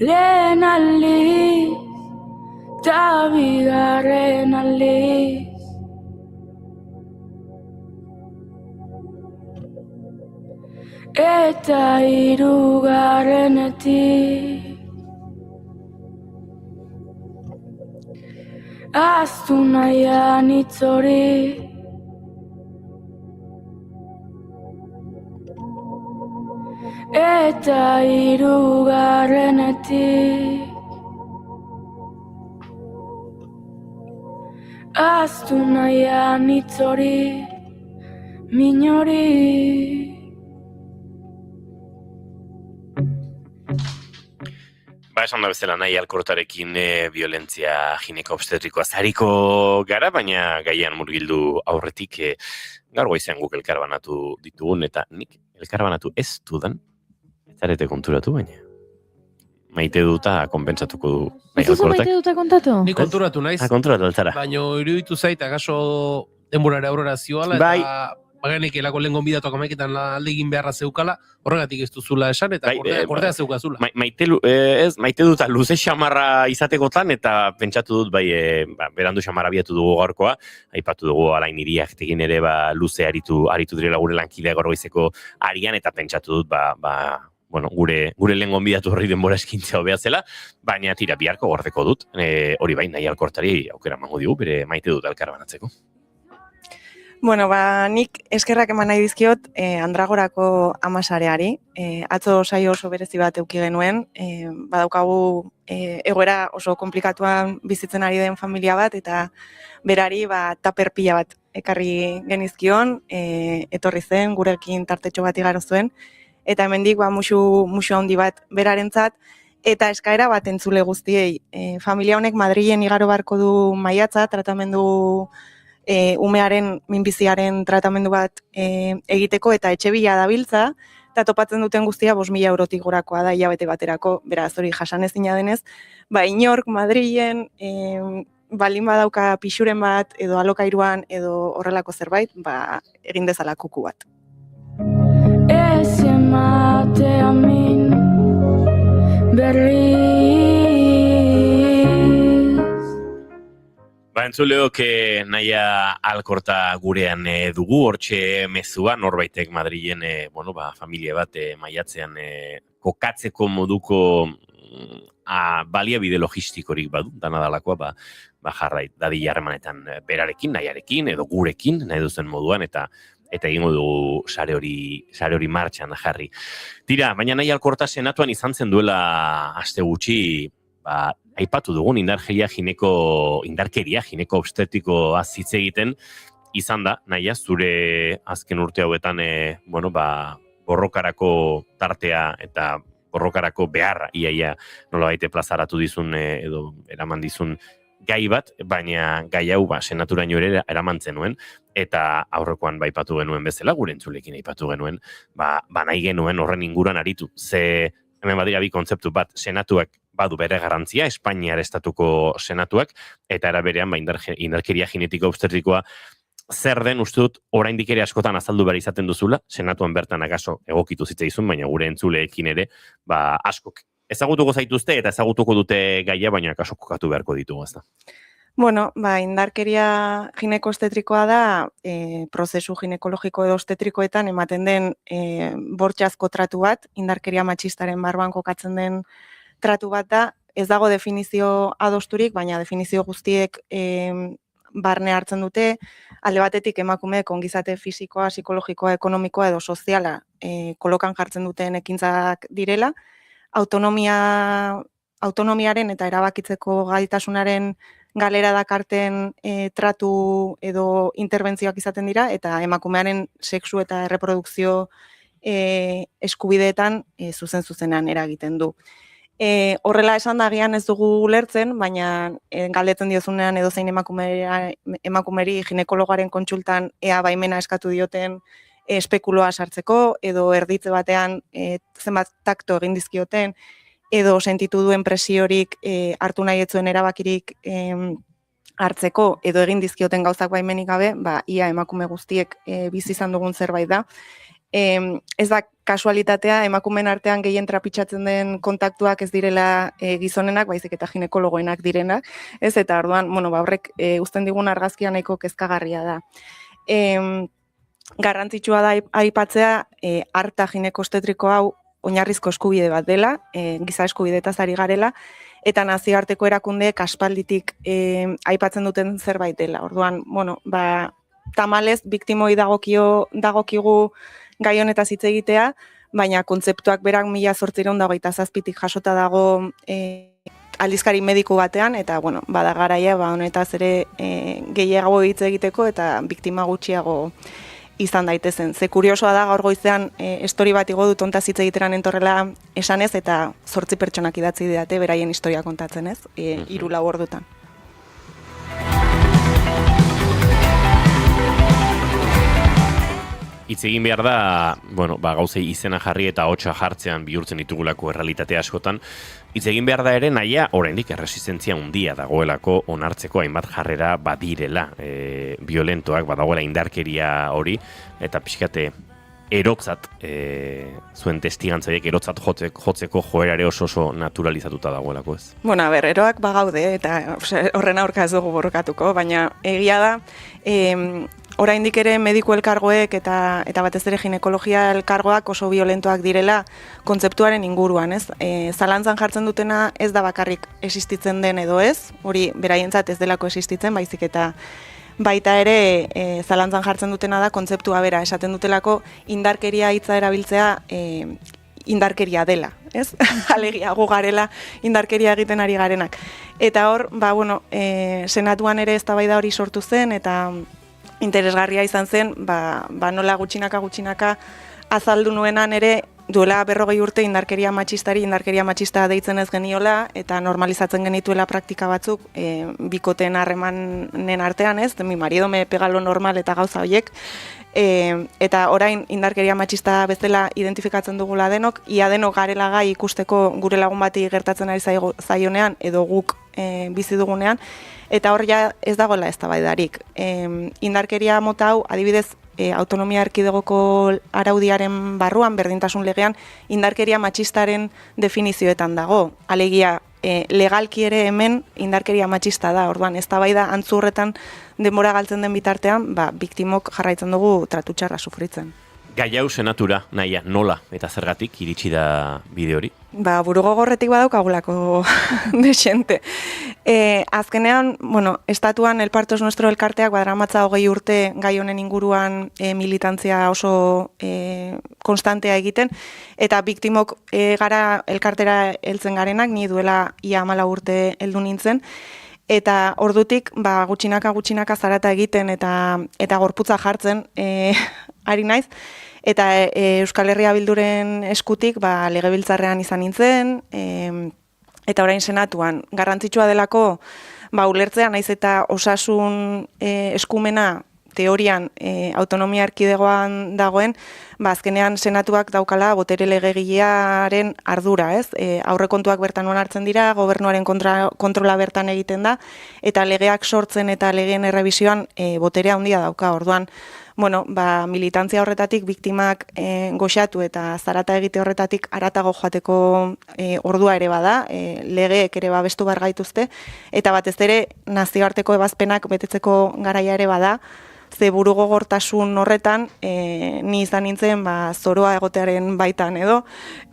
lehen aldiz, ta bigarren aldiz. Eta hirugarrenetik ahaztu nahian hitz hori, eta hirugarrenetik ahaztu nahian hitz hori, min hori. Esan da bezala nahi alkortarekin violentzia gineko-obstetrikoa zariko gara, baina gaian murgildu aurretik gaur goizean guk elkarbanatu ditugun, eta nik elkarbanatu ez dudan, ez zarete konturatu baina. Maite duta konpentsatuko du. Ez duzu maite duta kontatu? Ni konturatu naiz. Konturatu altzara. Baina iruditu zait, akaso denborare aurrera zioala, eta baganek elako lehen gonbidatuak amaiketan alde egin beharra zeukala, horregatik ez duzula esan, eta kordea zeukazula. Maite dut luze xamarra izatekotan, eta pentsatu dut, berandu xamarra abiatu dugu gaurkoa, aipatu dugu alain iriak tegin ere luze aritu direla gure lankidea gaur goizeko arian, eta pentsatu dut, gure lehen gonbidatu horri denbora eskintzea hobea zela, baina tira biharko gordeko dut, hori bai nahi alkortari aukera emango digu, bere maite dut elkarbanatzeko. Bueno, nik eskerrak eman nahi dizkiot Andragorako amasareari. Atzo saio oso berezi bat eduki genuen, badaukagu egoera oso komplikatuan bizitzen ari den familia bat, eta berari taper pila bat ekarri genizkion, etorri zen, gurekin tartetxo bat igaro zuen, eta hemendik musu handi bat berarentzat, eta eskaera bat entzule guztiei. Familia honek Madrilen igaro barko du maiatza, tratamendu umearen, minbiziaren tratamendu bat egiteko, eta etxe bila dabiltza, eta topatzen duten guztia 5.000 eurotik gorakoa da hilabete baterako, beraz hori jasanezina denez, inork Madrilen baldin badauka pixuren bat, edo alokairuan, edo horrelako zerbait, egin dezala kuku bat. Ez ematea min berri. Entzuleok nahia alkorta gurean dugu, hortxe mezua, norbaitek Madrilen familia bat maiatzean kokatzeko moduko baliabide logistikorik badu, dana dalakoa, jarrait dadila harremanetan berarekin, nahiarekin, edo gurekin, nahi duzen moduan, eta egingo dugu sare hori martxan jarri. Tira, baina nahi alkorta senatuan izan zen duela aste gutxi, aipatu dugun indarkeria gineko obstetiko hitz egiten izan da, nahia, zure azken urte hauetan borrokarako tartea eta borrokarako beharra iaia nolabait plazaratu dizun edo eraman dizun gai bat, baina gai hau senaturaino ere eraman zenuen, eta aurrekoan aipatu genuen bezala, gure entzulekin aipatu genuen, nahi genuen horren inguruan aritu. Ze hemen badira bi kontzeptu bat, senatuak badu bere garrantzia, Espainiar estatuko senatuak, eta era berean indarkeria ginetiko obstetrikoa zer den uste dut oraindik ere askotan azaldu behar izaten duzula, senatuan bertan akaso egokitu zitzaizun, baina gure entzuleekin ere askok ezagutuko zaituzte eta ezagutuko dute gaia, baina akaso kokatu beharko ditugu, ez da. Bueno, ginekostetrikoa gineko-obstetrikoa da prozesu ginekologiko edo obstetrikoetan ematen den bortxazko tratu bat, indarkeria matxistaren barruan kokatzen den tratu bat da, ez dago definizio adosturik, baina definizio guztiek barne hartzen dute, alde batetik emakumeek ongizate fisikoa, psikologikoa, ekonomikoa edo soziala kolokan jartzen duten ekintzak direla, autonomiaren eta erabakitzeko gaitasunaren galera dakarten tratu edo interbentzioak izaten dira, eta emakumearen sexu eta erreprodukzio eskubideetan zuzenean eragiten du. Horrela esan da agian ez dugu ulertzen, baina galdetzen diozunean edozein emakumeri ginekologoaren kontsultan ea baimena eskatu dioten espekuloa sartzeko, edo erditze batean zenbat takto egin dizkioten, edo sentitu duen presiorik hartu nahi etzuen erabakirik hartzeko edo egin dizkioten gauzak baimenik gabe, ia emakume guztiek bizi izan dugun zerbait da. Ez da kasualitatea, emakumeen artean gehien trapitzatzen den kontaktuak ez direla gizonenak, baizik eta ginekologoenak direnak, ez? Eta orduan, horrek uzten digun argazkia nahiko kezkagarria da. Garrantzitsua da aipatzea, arta ginekostetriko hau oinarrizko eskubide bat dela, giza eskubideetaz ari garela, eta nazioarteko erakundeek aspalditik aipatzen duten zerbait dela. Orduan, tamalez, biktimoi dagokigu gai honetaz hitz egitea, baina kontzeptuak berak 1827tik jasota dago aldizkari mediku batean, eta bada garaia honetaz ere gehiago hitz egiteko eta biktima gutxiago izan daitezen. Ze kuriosoa da gaur goizean estori bat igo dut hontaz hitz egiteran entorrela esanez, eta 8 pertsonak idatzi didate beraien historia kontatzen, ez? 3-4 ordutan. Hitz egin behar da, gauzei izena jarri eta hotsa jartzean bihurtzen ditugulako errealitate askotan. Hitz egin behar da ere naia oraindik erresistentzia handia dagoelako onartzeko hainbat jarrera badirela violentoak, badagoela indarkeria hori, eta pixkate erotzat, zuen testigantzaiek erotzat jotzeko joerare oso naturalizatuta dagoelako, ez? Eroak bagaude, eta horren aurka ez dugu borrokatuko, baina egia da, oraindik ere mediku elkargoek eta batez ere ginekologia elkargoak oso violentoak direla kontzeptuaren inguruan, ez? Zalantzan jartzen dutena ez da bakarrik existitzen den edo ez, hori beraientzat ez delako existitzen, baizik eta baita ere zalantzan jartzen dutena da kontzeptua bera, esaten dutelako indarkeria hitza erabiltzea indarkeria dela, ez? Alegia gu garela indarkeria egiten ari garenak. Eta hor, senatuan ere eztabaida hori sortu zen, eta interesgarria izan zen, nola gutxinaka azaldu nuenan ere duela 40 urte indarkeria matxista deitzen ez geniola, eta normalizatzen genituela praktika batzuk bikoteen harremanen artean, ez? Mi marido me pega lo normal eta gauza horiek, eta orain indarkeria matxista bezala identifikatzen dugula denok, ia denok garela gai ikusteko gure lagun bati gertatzen ari zaionean edo guk bizi dugunean, eta hor ja ez dagoela eztabaidarik. Indarkeria mota hau, adibidez, autonomia erkidegoko araudiaren barruan, berdintasun legean, indarkeria matxistaren definizioetan dago. Alegia, legalki ere hemen indarkeria matxista da. Orduan, eztabaida antzurretan denbora galtzen den bitartean, biktimok jarraitzen dugu tratu txarra sufritzen. Gai hau senatura, naia, nola eta zergatik iritsi da bide hori? Burugogorretik badaukagulako desente. Azkenean, estatuan El Partos Nuestro elkarteak badaramatza 20 urte gai honen inguruan militantzia oso konstantea egiten, eta biktimok gara elkartera heltzen garenak, ni duela ia 14 urte heldu nintzen, eta ordutik gutxinaka zarata egiten eta gorputza jartzen ari naiz, eta Euskal Herria Bilduren eskutik legebiltzarrean izan nintzen, eta orain senatuan. Garrantzitsua delako ulertzea naiz eta osasun eskumena teorian autonomia erkidegoan dagoen, azkenean senatuak daukala botere legegilearen ardura, ez? Aurrekontuak bertan onartzen dira, gobernuaren kontrola bertan egiten da, eta legeak sortzen eta legeen errebisioan boterea handia dauka. Orduan, militantzia horretatik biktimak goxatu eta zarata egite horretatik haratago joateko ordua ere bada, legeek ere babestu behar gaituzte, eta batez ere nazioarteko ebazpenak betetzeko garaia ere bada, ze burugogortasun horretan ni izan nintzen zoroa egotearen baitan edo,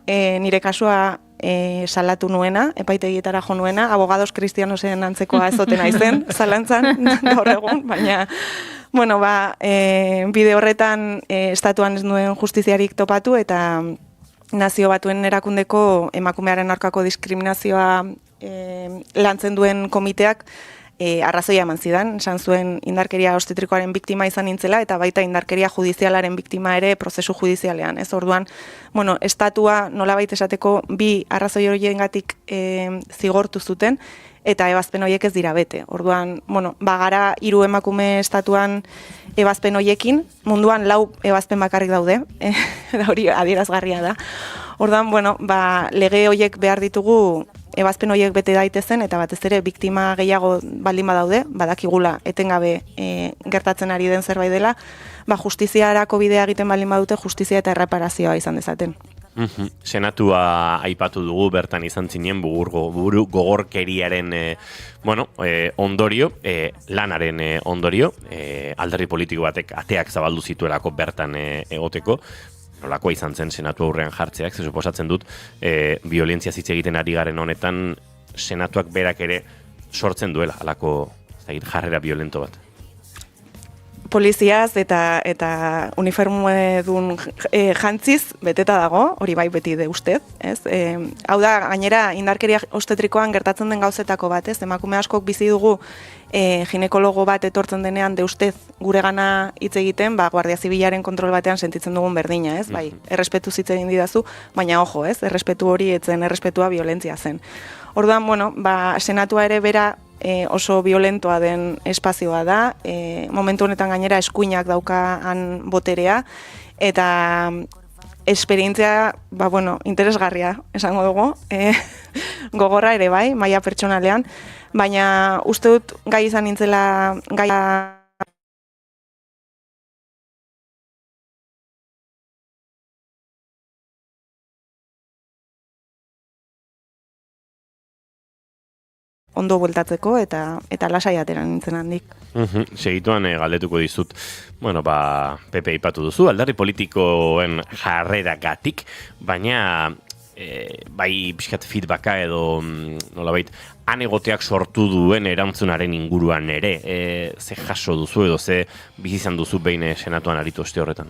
nire kasua salatu nuena, epaitegietara jo nuena, abogados kristianosen antzekoa ezoten aizen, zalantzan gaur egun, baina bide horretan estatuan ez nuen justiziarik topatu, eta Nazio Batuen erakundeko emakumearen aurkako diskriminazioa lantzen duen komiteak arrazoia eman zidan, esan zuen indarkeria obstetrikoaren biktima izan nintzela, eta baita indarkeria judizialaren biktima ere prozesu judizialean. Ez orduan, estatua nolabait esateko bi arrazoi horiengatik zigortu zuten, eta ebazpen horiek ez dira bete. Orduan, bagara 3 emakume estatuan ebazpen horiekin, munduan 4 ebazpen bakarrik daude, hori adierazgarria da. Orduan, bueno, lege horiek behar ditugu, ebazpen horiek bete daitezen, eta batez ere biktima gehiago baldin badaude, badakigula etengabe gertatzen ari den zerbait dela, justiziarako bidea egiten baldin badute, justizia eta erreparazioa izan dezaten. Senatua aipatu dugu, bertan izan zinen buru gogorkeriaren ondorio, lanaren ondorio, alderdi politiko batek ateak zabaldu zituelako bertan egoteko, nolakoa izan zen senatu aurrean jartzeak, ze suposatzen dut, violentzia hitz egiten ari garen honetan, senatuak berak ere sortzen duela, halako jarrera violento bat. Poliziaz eta uniformedun jantziz beteta dago, hori bai beti de ustez, ez? Hau da, gainera, indarkeria obstetrikoan gertatzen den gauzetako bat, ez? Emakume askok bizi dugu ginekologo bat etortzen denean de ustez guregana hitz egiten, Guardia Zibilaren kontrol batean sentitzen dugun berdina, ez? Bai, errespetu hitz egin didazu, baina ojo, ez? Errespetu hori etzen errespetua violentzia zen. Orduan, senatua ere bera oso violentoa den espazioa da, momentu honetan gainera eskuinak daukaan boterea, eta esperientzia, interesgarria, esango dugu, gogorra ere bai, maila pertsonalean, baina uste dut gai izan nintzela, ondo bueltatzeko eta lasai atera nintzen handik. Segituan galdetuko dizut, Pepe aipatu duzu, alderdi politikoen jarreragatik, baina bai pixkat feedbacka edo nolabait han egoteak sortu duen erantzunaren inguruan ere, ze jaso duzu edo ze bizizan duzu behin senatuan aritu oste horretan?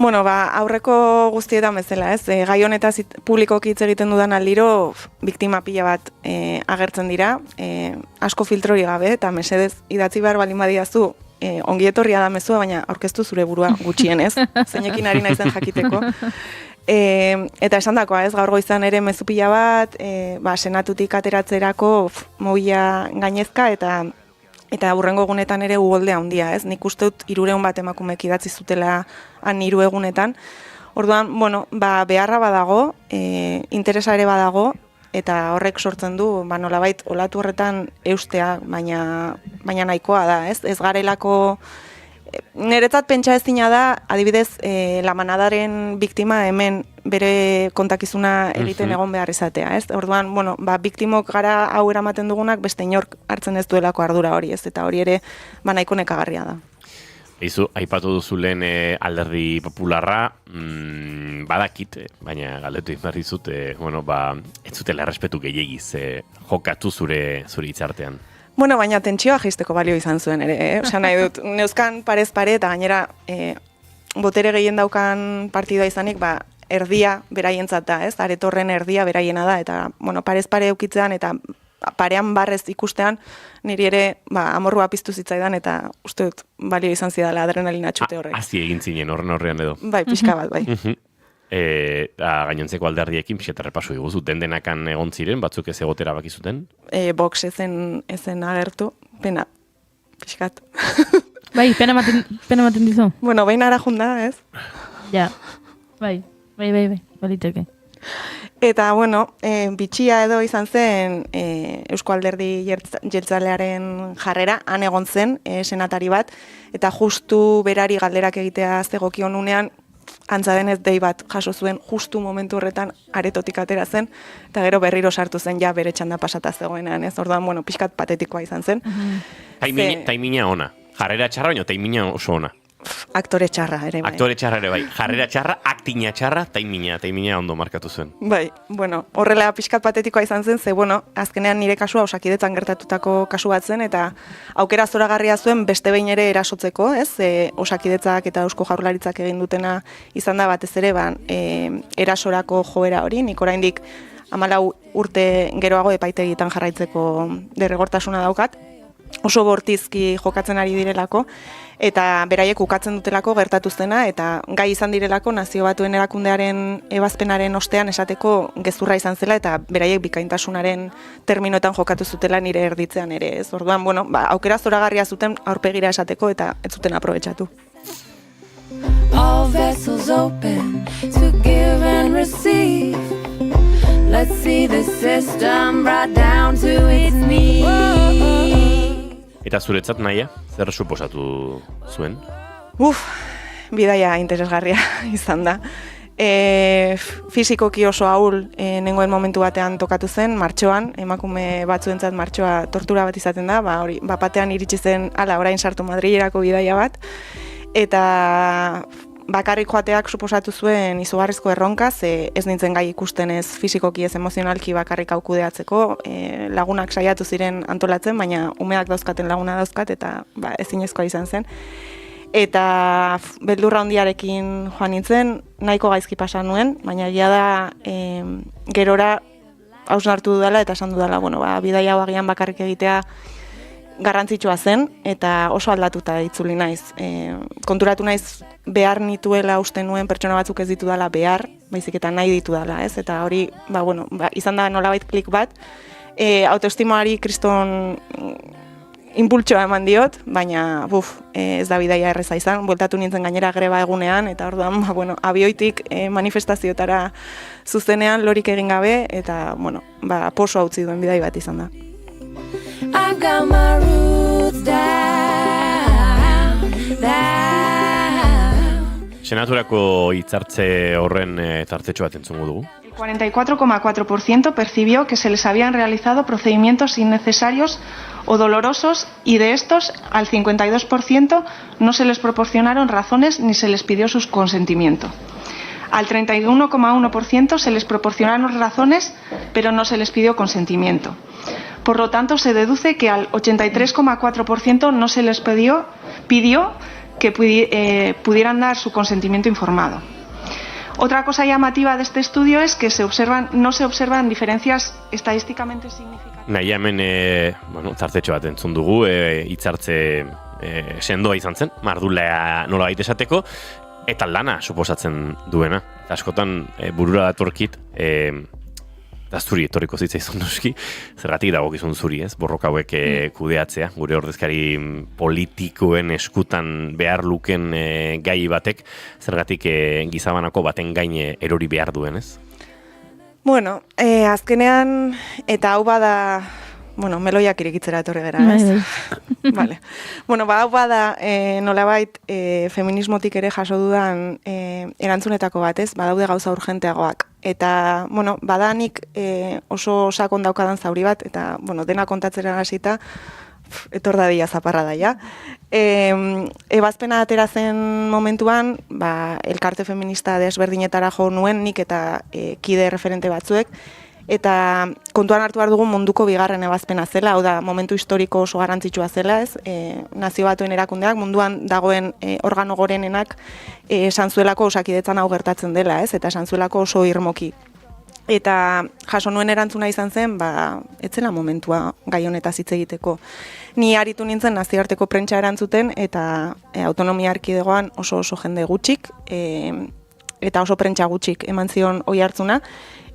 Aurreko guztietan bezala, ez? Gai honetaz publikoki hitz egiten dudan aldiro, biktima pila bat agertzen dira, asko filtrori gabe, eta mesedez idatzi behar baldin badidazu, ongi etorria da mezua, baina aurkeztu zure burua gutxienez, zeinekin ari naizen jakiteko. Eta esan dakoa, ez, gaur goizan ere mezu pila bat, senatutik ateratzerako mobila gainezka, eta hurrengo egunetan ere uholdea handia, ez? Nik uste dut 300 bat emakumek idatzi zutela han 3 egunetan. Orduan, beharra badago, interesa ere badago, eta horrek sortzen du, nolabait olatu horretan eustea, baina nahikoa da, ez? Ez garelako, niretzat pentsa ezina da, adibidez, La Manadaren biktima hemen bere kontakizuna egiten egon behar izatea, ez? Orduan, biktimok gara hau eramaten dugunak beste inork hartzen ez duelako ardura hori, ez? Eta hori ere, nahiko nekagarria da. Aipatu duzu lehen alderdi popularra, badakit, baina galdetu behar dizut, ez zutela errespetu gehiagiz jokatu zure hitzartean. Baina tentsioa jaisteko balio izan zuen ere, osa nahi dut, neuzkan parez pare eta gainera botere gehien daukan partidua izanik, erdia beraientzat da, ez? Aretorren erdia beraiena da, eta parez pare eukitzean eta parean barrez ikustean, niri ere amorrua piztu zitzaidan eta uste dut balio izan zidala adrenalina txute horrek. Hazi egin zinen horrean edo. Bai, pixka bat, bai. Gainontzeko alderriekin pixeta repasu diguzu, dendenakan egon ziren, batzuk ez egotera bakizuten? Vox ezen agertu, pena, pixkat. Bai, pena maten dizu? Behin ara junda, ez? Ja, bai, baliteke. Eta, bitxia edo izan zen Eusko Alderdi Jeltzalearen jarrera, han egon zen senatari bat, eta justu berari galderak egitea zegokion unean, antza denez dei bat jaso zuen justu momentu horretan aretotik atera zen, eta gero berriro sartu zen ja bere txanda pasata zegoenean, ez? Orduan, pixkat patetikoa izan zen. Taimina ona. Jarrera txarra, baina taimina oso ona. Aktore txarra ere bai. Aktore txarra ere bai. Jarrera txarra, aktina txarra, taimina ondo markatu zuen. Bai, horrela pixkat patetikoa izan zen, ze, azkenean nire kasua Osakidetzan gertatutako kasu bat zen, eta aukera zoragarria zuen beste behin ere erasotzeko, ez? Osakidetzak eta Eusko Jaurlaritzak egin dutena izan da batez ere, erasorako joera hori, nik oraindik 14 urte geroago epaitegietan jarraitzeko derrigortasuna daukat, oso bortizki jokatzen ari direlako, eta beraiek ukatzen dutelako gertatu zena, eta gai izan direlako Nazio Batuen Erakundearen ebazpenaren ostean esateko gezurra izan zela, eta beraiek bikaintasunaren terminoetan jokatu zutela nire erditzean ere, ez? Orduan, aukera zoragarria zuten aurpegira esateko, eta ez zuten aprobetxatu. All vessels open to give and receive. Let's see the system brought down to its knees. Eta zuretzat naia, zer suposatu zuen? Bidaia interesgarria izan da. Fisikoki oso ahul nengoen momentu batean tokatu zen, martxoan, emakume batzuentzat martxoa tortura bat izaten da, batean iritsi zen, orain sartu Madrilerako bidaia bat, eta bakarrik joateak suposatu zuen izugarrizko erronka, ze ez nintzen gai ikusten ez fisikoki ez emozionalki bakarrik hau kudeatzeko, lagunak saiatu ziren antolatzen, baina umeak dauzkaten laguna dauzkat, eta ezinezkoa izan zen. Eta beldurra handiarekin joan nintzen, nahiko gaizki pasa nuen, baina egia da gerora hausnartu dudala eta esan dudala, bidaia hau agian bakarrik egitea garrantzitsua zen eta oso aldatuta itzuli naiz. Konturatu naiz behar nituela uste nuen pertsona batzuk ez ditudala behar, baizik eta nahi ditudala, ez? Eta hori, izan da nolabait klik bat, autoestimari kriston impultsoa eman diot, baina ez da bidaia erreza izan, bueltatu nintzen gainera greba egunean, eta orduan, abioitik manifestazioetara zuzenean lorik egin gabe, eta, poso hautzi duen bidai bat izan da. I've got my roots down. Senaturako hitzartze horren tartetxo bat entzungo dugu. El 44,4% percibió que se les habían realizado procedimientos innecesarios o dolorosos y de estos al 52% no se les proporcionaron razones ni se les pidió su consentimiento. Al 31,1% se les proporcionaron razones pero no se les pidió consentimiento. Por lo tanto, se deduce que al 83,4% no se les pidió que pudieran dar su consentimiento informado. Otra cosa llamativa de este estudio es que no se observan diferencias estadísticamente significativas. Nahi hemen, tartetxo bat entzun dugu, hitzartze sendoa izan zen, mardulea nola baita esateko, eta lana suposatzen duena. Eta askotan burura datorkit, eta zuri etorriko zitzaizun noski, zergatik dagokizun zuri, ez? Borroka hauek kudeatzea, gure ordezkari politikoen eskutan behar luken gai batek, zergatik gizabanako baten gaine erori behar duen, ez? Azkenean, eta hau bada, meloiak irikitzera etorri gara, ez? Vale. Hau bada nolabait feminismotik ere jaso dudan erantzunetako bat, ez? Badaude gauza urgenteagoak. Eta, badanik oso sakon daukadan zauri bat, eta, dena kontatzera hasita, etor dadila zaparra daia. Ebazpena atera zen momentuan, elkarte feminista desberdinetara jo nuen nik eta kide referente batzuek, eta kontuan hartu behar dugu munduko bigarren ebazpena zela, hau da, momentu historiko oso garrantzitsua zela, ez? Nazio Batuen erakundeak, munduan dagoen organo gorenenak esan zuelako Osakidetzan hau gertatzen dela, ez? Eta esan zuelako oso irmoki. Eta jaso nuen erantzuna izan zen, ez zela momentua gai honetaz hitz egiteko. Ni aritu nintzen nazioarteko prentsa erantzuten, eta autonomia erkidegoan oso jende gutxik, eta oso prentsa gutxik eman zion oi hartzuna,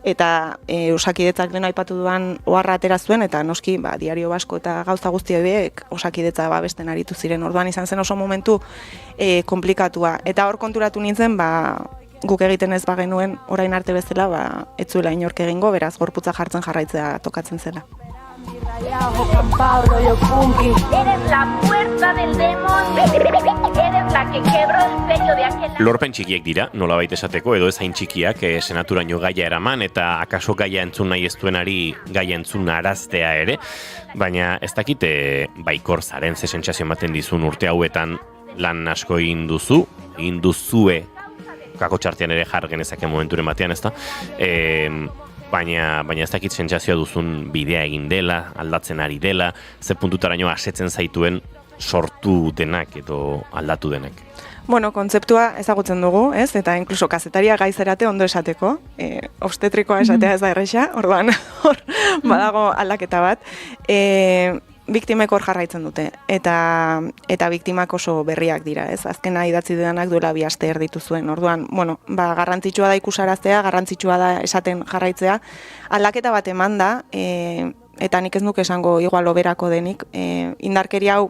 eta Osakidetzak lehen aipatu duan oharra atera zuen, eta noski Diario Basko eta gauza guzti horiek Osakidetza babesten aritu ziren. Orduan izan zen oso momentu komplikatua. Eta hor konturatu nintzen, guk egiten ez bagenuen orain arte bezala, ez zuela inork egingo, beraz gorputza jartzen jarraitzea tokatzen zela. Lorpen txikiek dira, nolabait esateko, edo ez hain txikiak senaturaino gaia eraman, eta akaso gaia entzun nahi ez duenari gaia entzun araztea ere, baina ez dakite baikor zaren ze sentsazio ematen dizun urte hauetan lan asko egin duzue, kako txartean ere jar genezake momenturen batean, ez da? Baina ez dakit sentsazioa duzun bidea egin dela, aldatzen ari dela, ze puntutaraino asetzen zaituen sortu denak edo aldatu denak. Kontzeptua ezagutzen dugu, ez? Eta inkluso kazetaria gaizerate ondo esateko, obstetrikoa esatea ez da erresa, orduan hor badago aldaketa bat. Biktimek hor jarraitzen dute, eta biktimak oso berriak dira, ez? Azkena idatzi dudanak duela 2 aste erditu zuen. Orduan, garrantzitsua da ikusaraztea, garrantzitsua da esaten jarraitzea. Aldaketa bat eman da, eta nik ez nuke esango igual oberako denik. Indarkeria hau,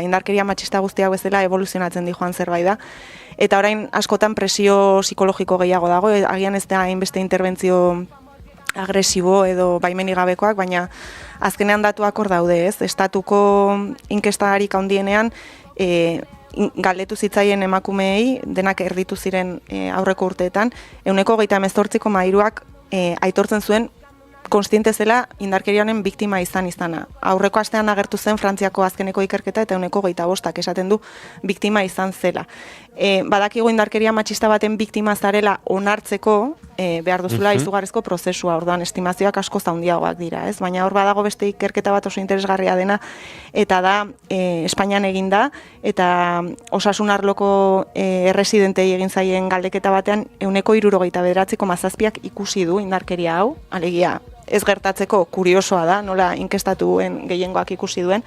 indarkeria matxista guzti hau bezala evoluzionatzen di joan zerbait da. Eta orain askotan presio psikologiko gehiago dago, agian ez da hainbeste interbentzio agresibo edo baimenik gabekoak, baina azkenean datuak hor daude, ez? Estatuko inkestarik handienean galdetu zitzaien emakumeei, denak erditu ziren aurreko urteetan, 28,3%ak aitortzen zuen konstiente zela indarkeria honen biktima izana. Aurreko astean agertu zen Frantziako azkeneko ikerketa eta 25% esaten du biktima izan zela. Badakigu indarkeria matxista baten biktima zarela onartzeko behar duzula izugarrizko prozesua, orduan estimazioak asko handiagoak dira, ez? Baina hor badago beste ikerketa bat oso interesgarria dena, eta da Espainian eginda, eta osasun arloko erresidentei egin zaien galdeketa batean 69,7% ikusi du indarkeria hau, alegia ez gertatzeko kuriosoa da, nola inkestatuen gehiengoak ikusi duen,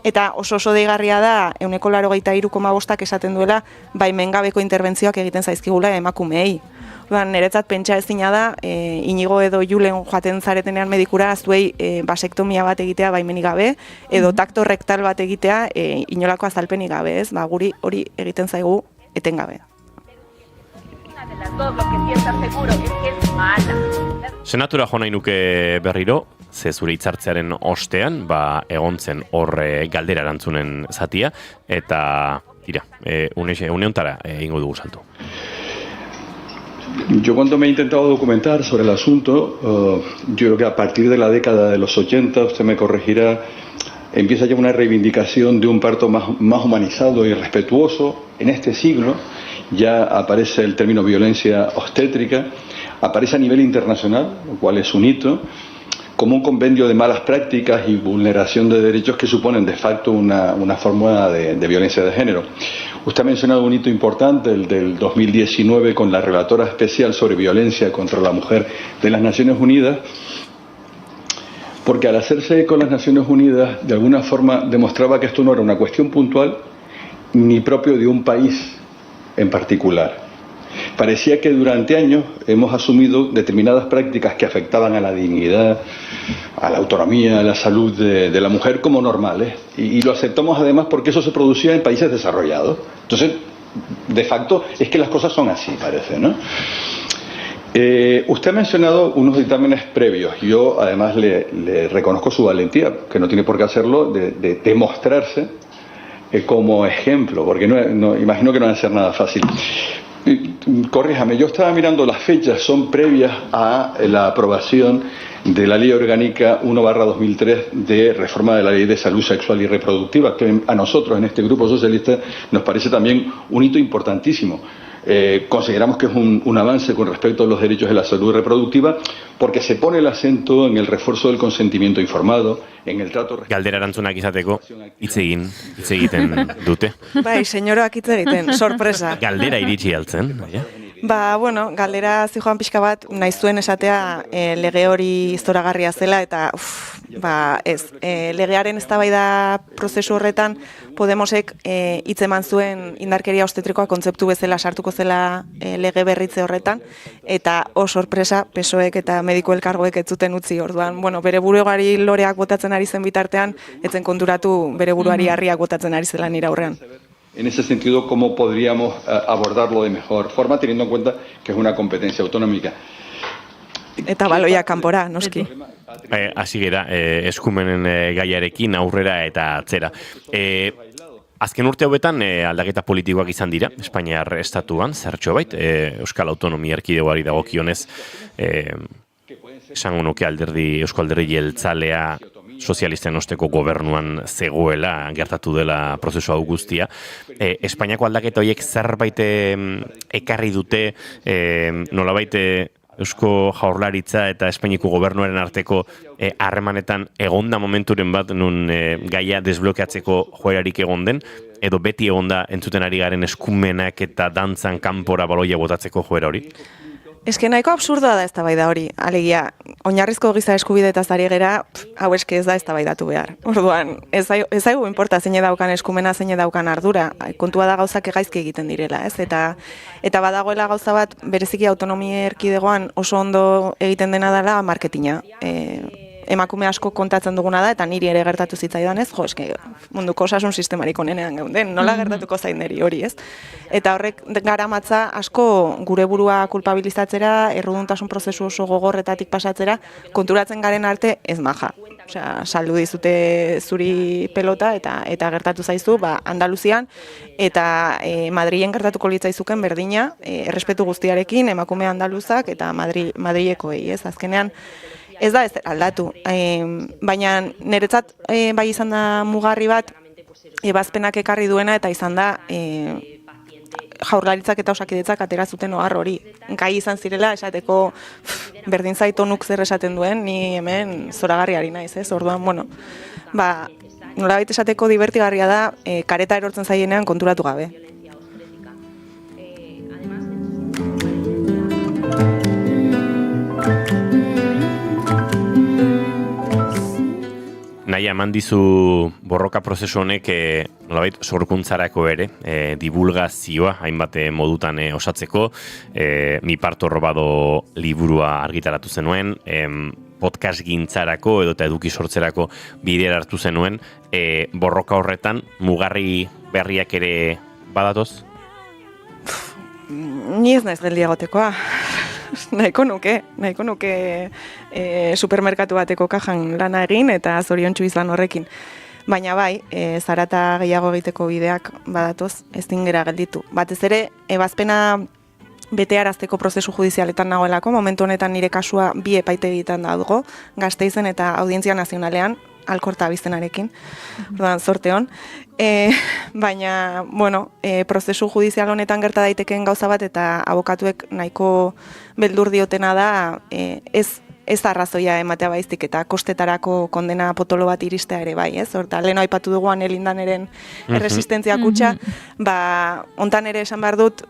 eta oso deigarria da 83,5%ak esaten duela baimengabeko interbentzioak egiten zaizkigula emakumeei. Niretzat pentsa ezina da, Inigo edo Julen joaten zaretenean medikura aztuei basektomia bat egitea baimenik gabe, edo takto rektal bat egitea inolako azalpenik gabe, ez? Guri hori egiten zaigu etengabe. Senatura jo nahi nuke berriro, ze zure hitzartzearen ostean, egon zen hor galdera erantzunen zatia, eta une hontara egingo dugu salto. Yo cuando me he intentado documentar sobre el asunto, yo creo que a partir de la década de los 80, usted me corregirá, empieza ya una reivindicación de un parto más humanizado y respetuoso. En este siglo ya aparece el término violencia obstétrica, aparece a nivel internacional, lo cual es un hito, como un compendio de malas prácticas y vulneración de derechos que suponen de facto una forma de violencia de género. Usted ha mencionado un hito importante, el del 2019, con la relatora especial sobre violencia contra la mujer de las Naciones Unidas, porque al hacerse con las Naciones Unidas, de alguna forma demostraba que esto no era una cuestión puntual ni propio de un país en particular. Parecía que durante años hemos asumido determinadas prácticas que afectaban a la dignidad, a la autonomía, a la salud de la mujer como normales. Y lo aceptamos además porque eso se producía en países desarrollados. Entonces, de facto, es que las cosas son así, parece, ¿no? Usted ha mencionado unos dictámenes previos. Yo, además, le reconozco su valentía, que no tiene por qué hacerlo, de demostrarse como ejemplo, porque no imagino que no va a ser nada fácil. Corríjame, yo estaba mirando las fechas, son previas a la aprobación de la Ley Orgánica 1/2003 de reforma de la Ley de Salud Sexual y Reproductiva, que a nosotros en este grupo socialista nos parece también un hito importantísimo. Consideramos que es un avance con respecto a los derechos de la salud reproductiva porque se pone el acento en el refuerzo del consentimiento informado, en el trato... Galdera erantzunak izateko, hitz egiten dute. Bai, senyoroak hitz egiten, sorpresa. Galdera iritsi altzen, galdera zijoan pixka bat, nahi zuen esatea lege hori zoragarria zela, eta legearen eztabaida prozesu horretan Podemosek hitz eman zuen indarkeria obstetrikoa kontzeptu bezala sartuko zela lege berritze horretan, eta sorpresa, PSOEk eta mediku elkargoek ez zuten utzi orduan. Bere buruari loreak botatzen ari zen bitartean, etzen konturatu bere buruari harriak botatzen ari zela nire aurrean. En ese sentido, ¿cómo podríamos abordarlo de mejor forma, teniendo en cuenta que es una competencia autonómica? Eta baloia kanpora, noski. Hasi gera, eskumenen gaiarekin aurrera eta atzera. Azken urte hauetan aldaketa politikoak izan dira, Espainiar estatuan, zertxo bait, Euskal Autonomia Erkidegoari dagokionez, esango nuke Eusko Alderdi Jeltzalea sozialisten osteko gobernuan zegoela, gertatu dela prozesu hau guztia. Espainiako aldaketa horiek zerbait ekarri dute, nolabait Eusko Jaurlaritza eta Espainiako gobernuaren arteko harremanetan egonda momenturen bat nun gaia desblokeatzeko joerarik egon den, edo beti egonda entzuten ari garen eskumenak eta dantzan kanpora baloia botatzeko joera hori? Eske nahiko absurdoa da eztabaida hori. Alegia, oinarrizko giza eskubideetaz ari gera, hau eske ez da eztabaidatu behar. Orduan, ez zaigu inporta zein daukan eskumena, zein daukan ardura. Kontua da gauzak gaizki egiten direla, ez? Eta badagoela gauza bat bereziki autonomia erkidegoan oso ondo egiten dena dela marketinga. emakume asko kontatzen duguna da, eta niri ere gertatu zitzaidan ez, munduko osasun sistemarik onenean geunden, nola gertatuko zain niri hori ez. Eta horrek garamatza asko gure burua kulpabilizatzera, erruduntasun prozesu oso gogorretatik pasatzera, konturatzen garen arte ez maja. Osea, saldu dizute zuri pelota eta gertatu zaizu, Andaluzian eta Madrilen gertatuko litzaizuken berdina, errespetu guztiarekin, emakume andaluzak eta Madrilekoei, ez? Azkenean, ez da ez aldatu. Baina niretzat bai izan da mugarri bat, ebazpenak ekarri duena eta izan da Jaurlaritzak eta Osakidetzak atera zuten ohar hori. Gai izan zirela esateko berdin zait onuk zer esaten duen, ni hemen zoragarriari naiz, ez? Orduan, nolabait esateko divertigarria da kareta erortzen zaienean konturatu gabe. Naia, eman dizu borroka prozesu honek nolabait sorkuntzarako ere, divulgazioa hainbat modutan osatzeko, Mi parto robado liburua argitaratu zenuen, podcast gintzarako edo eta eduki sortzerako bidea hartu zenuen, borroka horretan mugarri berriak ere badatoz? Ni ez naiz geldiagotekoa. Nahiko nuke supermerkatu bateko kajan lana egin eta zoriontsu izan horrekin. Baina bai, zarata gehiago egiteko bideak badatoz, ezin gera gelditu. Batez ere, ebazpena betearazteko prozesu judizialetan nagoelako, momentu honetan nire kasua 2 epaitegietan dago, Gasteizen eta Audientzia Nazionalean, Alkorta abizenarekin, zorte hon. Baina, prozesu judizial honetan gerta daitekeen gauza bat eta abokatuek nahiko beldur diotena da ez arrazoia ematea baizik eta kostetarako kondena potolo bat iristea ere bai, ez? Horta, lehen aipatu duguan Elindaneren erresistentzia kutxa, hontan ere esan behar dut,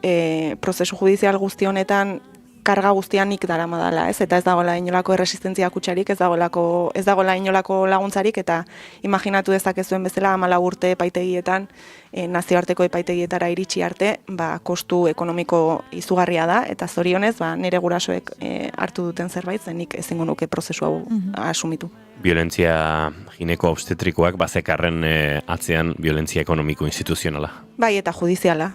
prozesu judizial guzti honetan karga guztianik daramadala, ez? Eta ez dagoela inolako erresistentzia kutsarik, ez dagoela inolako laguntzarik, eta imaginatu dezakezuen bezala 14 urte epaitegietan, nazioarteko epaitegietara iritsi arte, kostu ekonomiko izugarria da, eta zorionez, nire gurasoek hartu duten zerbait, zenik ezingo nuke prozesu hau asumitu. Violentzia gineko obstetrikoak bazekarren atzean violentzia ekonomiko instituzionala. Bai, eta judiziala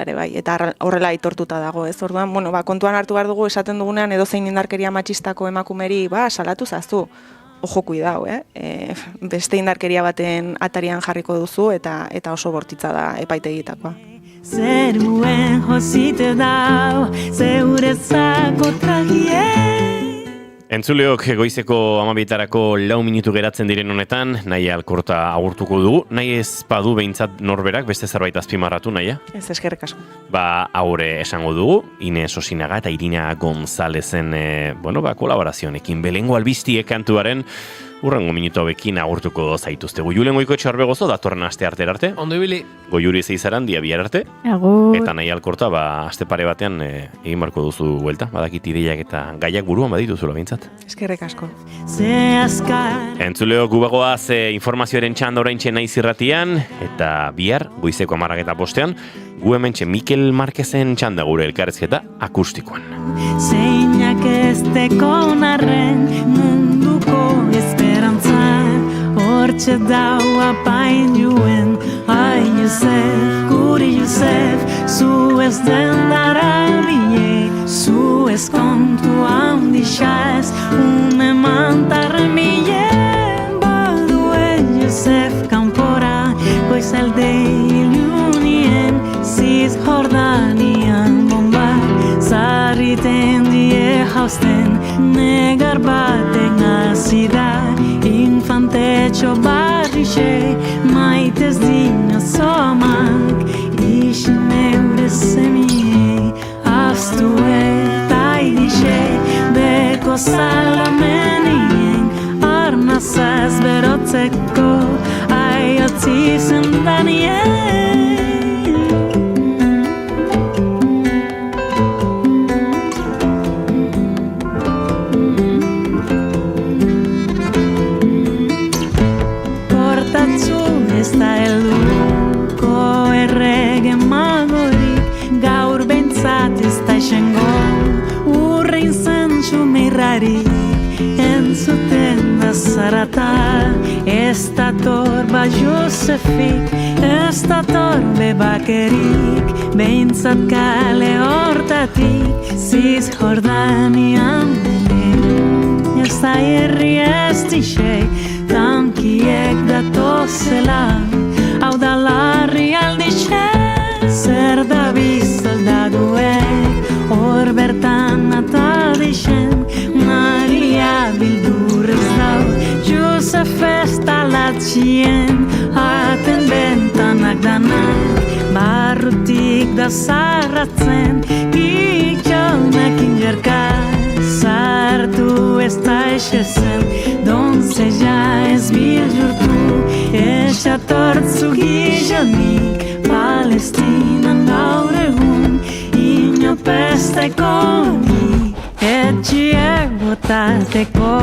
ere bai, eta horrela aitortuta dago, ez? Orduan, kontuan hartu behar dugu esaten dugunean edozein indarkeria matxistako emakumeri, salatu zazu. Ojo kuidao, beste indarkeria baten atarian jarriko duzu eta oso bortitza da epaitegitakoa. Zeruen josite dau, zeurezako tragie. Entzuleok goizeko 12:00 4 minutu geratzen diren honetan, Naia Alkorta agurtuko dugu. Nahi ez badu behintzat norberak beste zerbait azpimarratu, Naia? Ez, eskerrik asko. Haure esango dugu, Ines Osinaga eta Irina Gonzalezen kolaborazionekin Belengo albiztiek kantuaren urrengo minutu hauekin agurtuko zaituztegu. Julen Goikoetxe Arbegozo datorren aste arte. Ondo ibili. Goiuri Zeizaran dia bihar arte. Agur. Eta Naia Alkorta aste pare batean egin marko duzu buelta. Badakit ideiak eta gaiak buruan badituzula behintzat. Eskerrik asko. Entzuleo gubagoaz informazioaren txanda oraintxe naiz irratian eta bihar goizeko 10:05 gu hementxe Mikel Marquezen txanda gure elkarrezketa akustikoan. Zeinak esteko narren munduko esperantza hortxe dau apain juen hain Josef, guri Josef zu ez den dara bine zu ez kontu handisa ez ume mantarren bine baduen Josef kanpora goizalde ilunien ziz Jordanian bomba zarriten die jausten negar baten azida infantetxo barrixe maitez dina somak ixin eure semie aztu eta idixe beko salamenien arnazaz berotzeko aiotzi zendanien. Eta helduko errege magorik gaur bentzat ez da esango urrein zantxu meirrarik entzuten da Zarata, ez dator ba Josefik, ez dator bebakerik, behintzat kale hortatik, Zizjordanian behin. Ez da herri ez dixei, tankiek datozela, hau da larri aldixe, zer da bizaldaduek, hor bertan atadixen, Maria bildurrez dau, Josef ez talatxien, aten bentanak danak, barrutik da zarratzen, kitxaunekin jerka, zartu ez da esezen, donzella ez bihurtu, esatortzu gizonik, Palestinan gaur egun, inopesteko ni, etxiek botateko,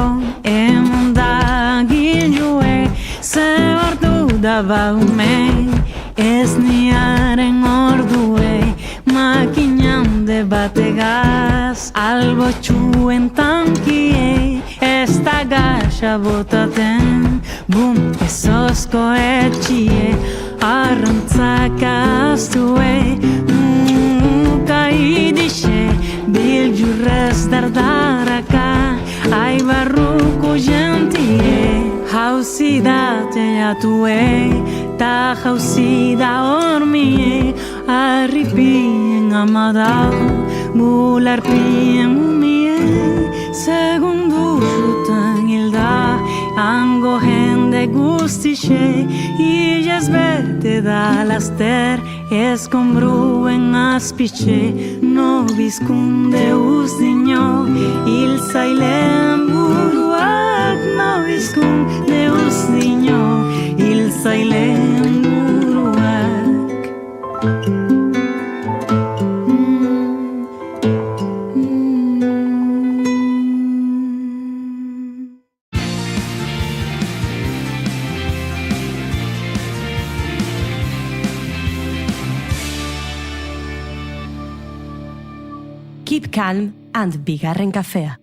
emondagin joe, ze ordu da baumei, ez niaren orduei, makinan debategaz, albotxuen tankiei, ez da gaxa botaten, bum ezozko etxie, arrantzak aztue, kaidixe, biljurrez dardaraka, aibarruko jentie, jauzi da teatue, ta jauzi da hormie, arripien amadau, bularpien umie, segundu zutan hilda, hango jende guztixe, ilez bete da laster, eskombruen azpitxe, no bizkunde uzdino, hil zailen buruak, no bizkunde uzdino, hil zailen buruak. Keep calm and bigarren kafea.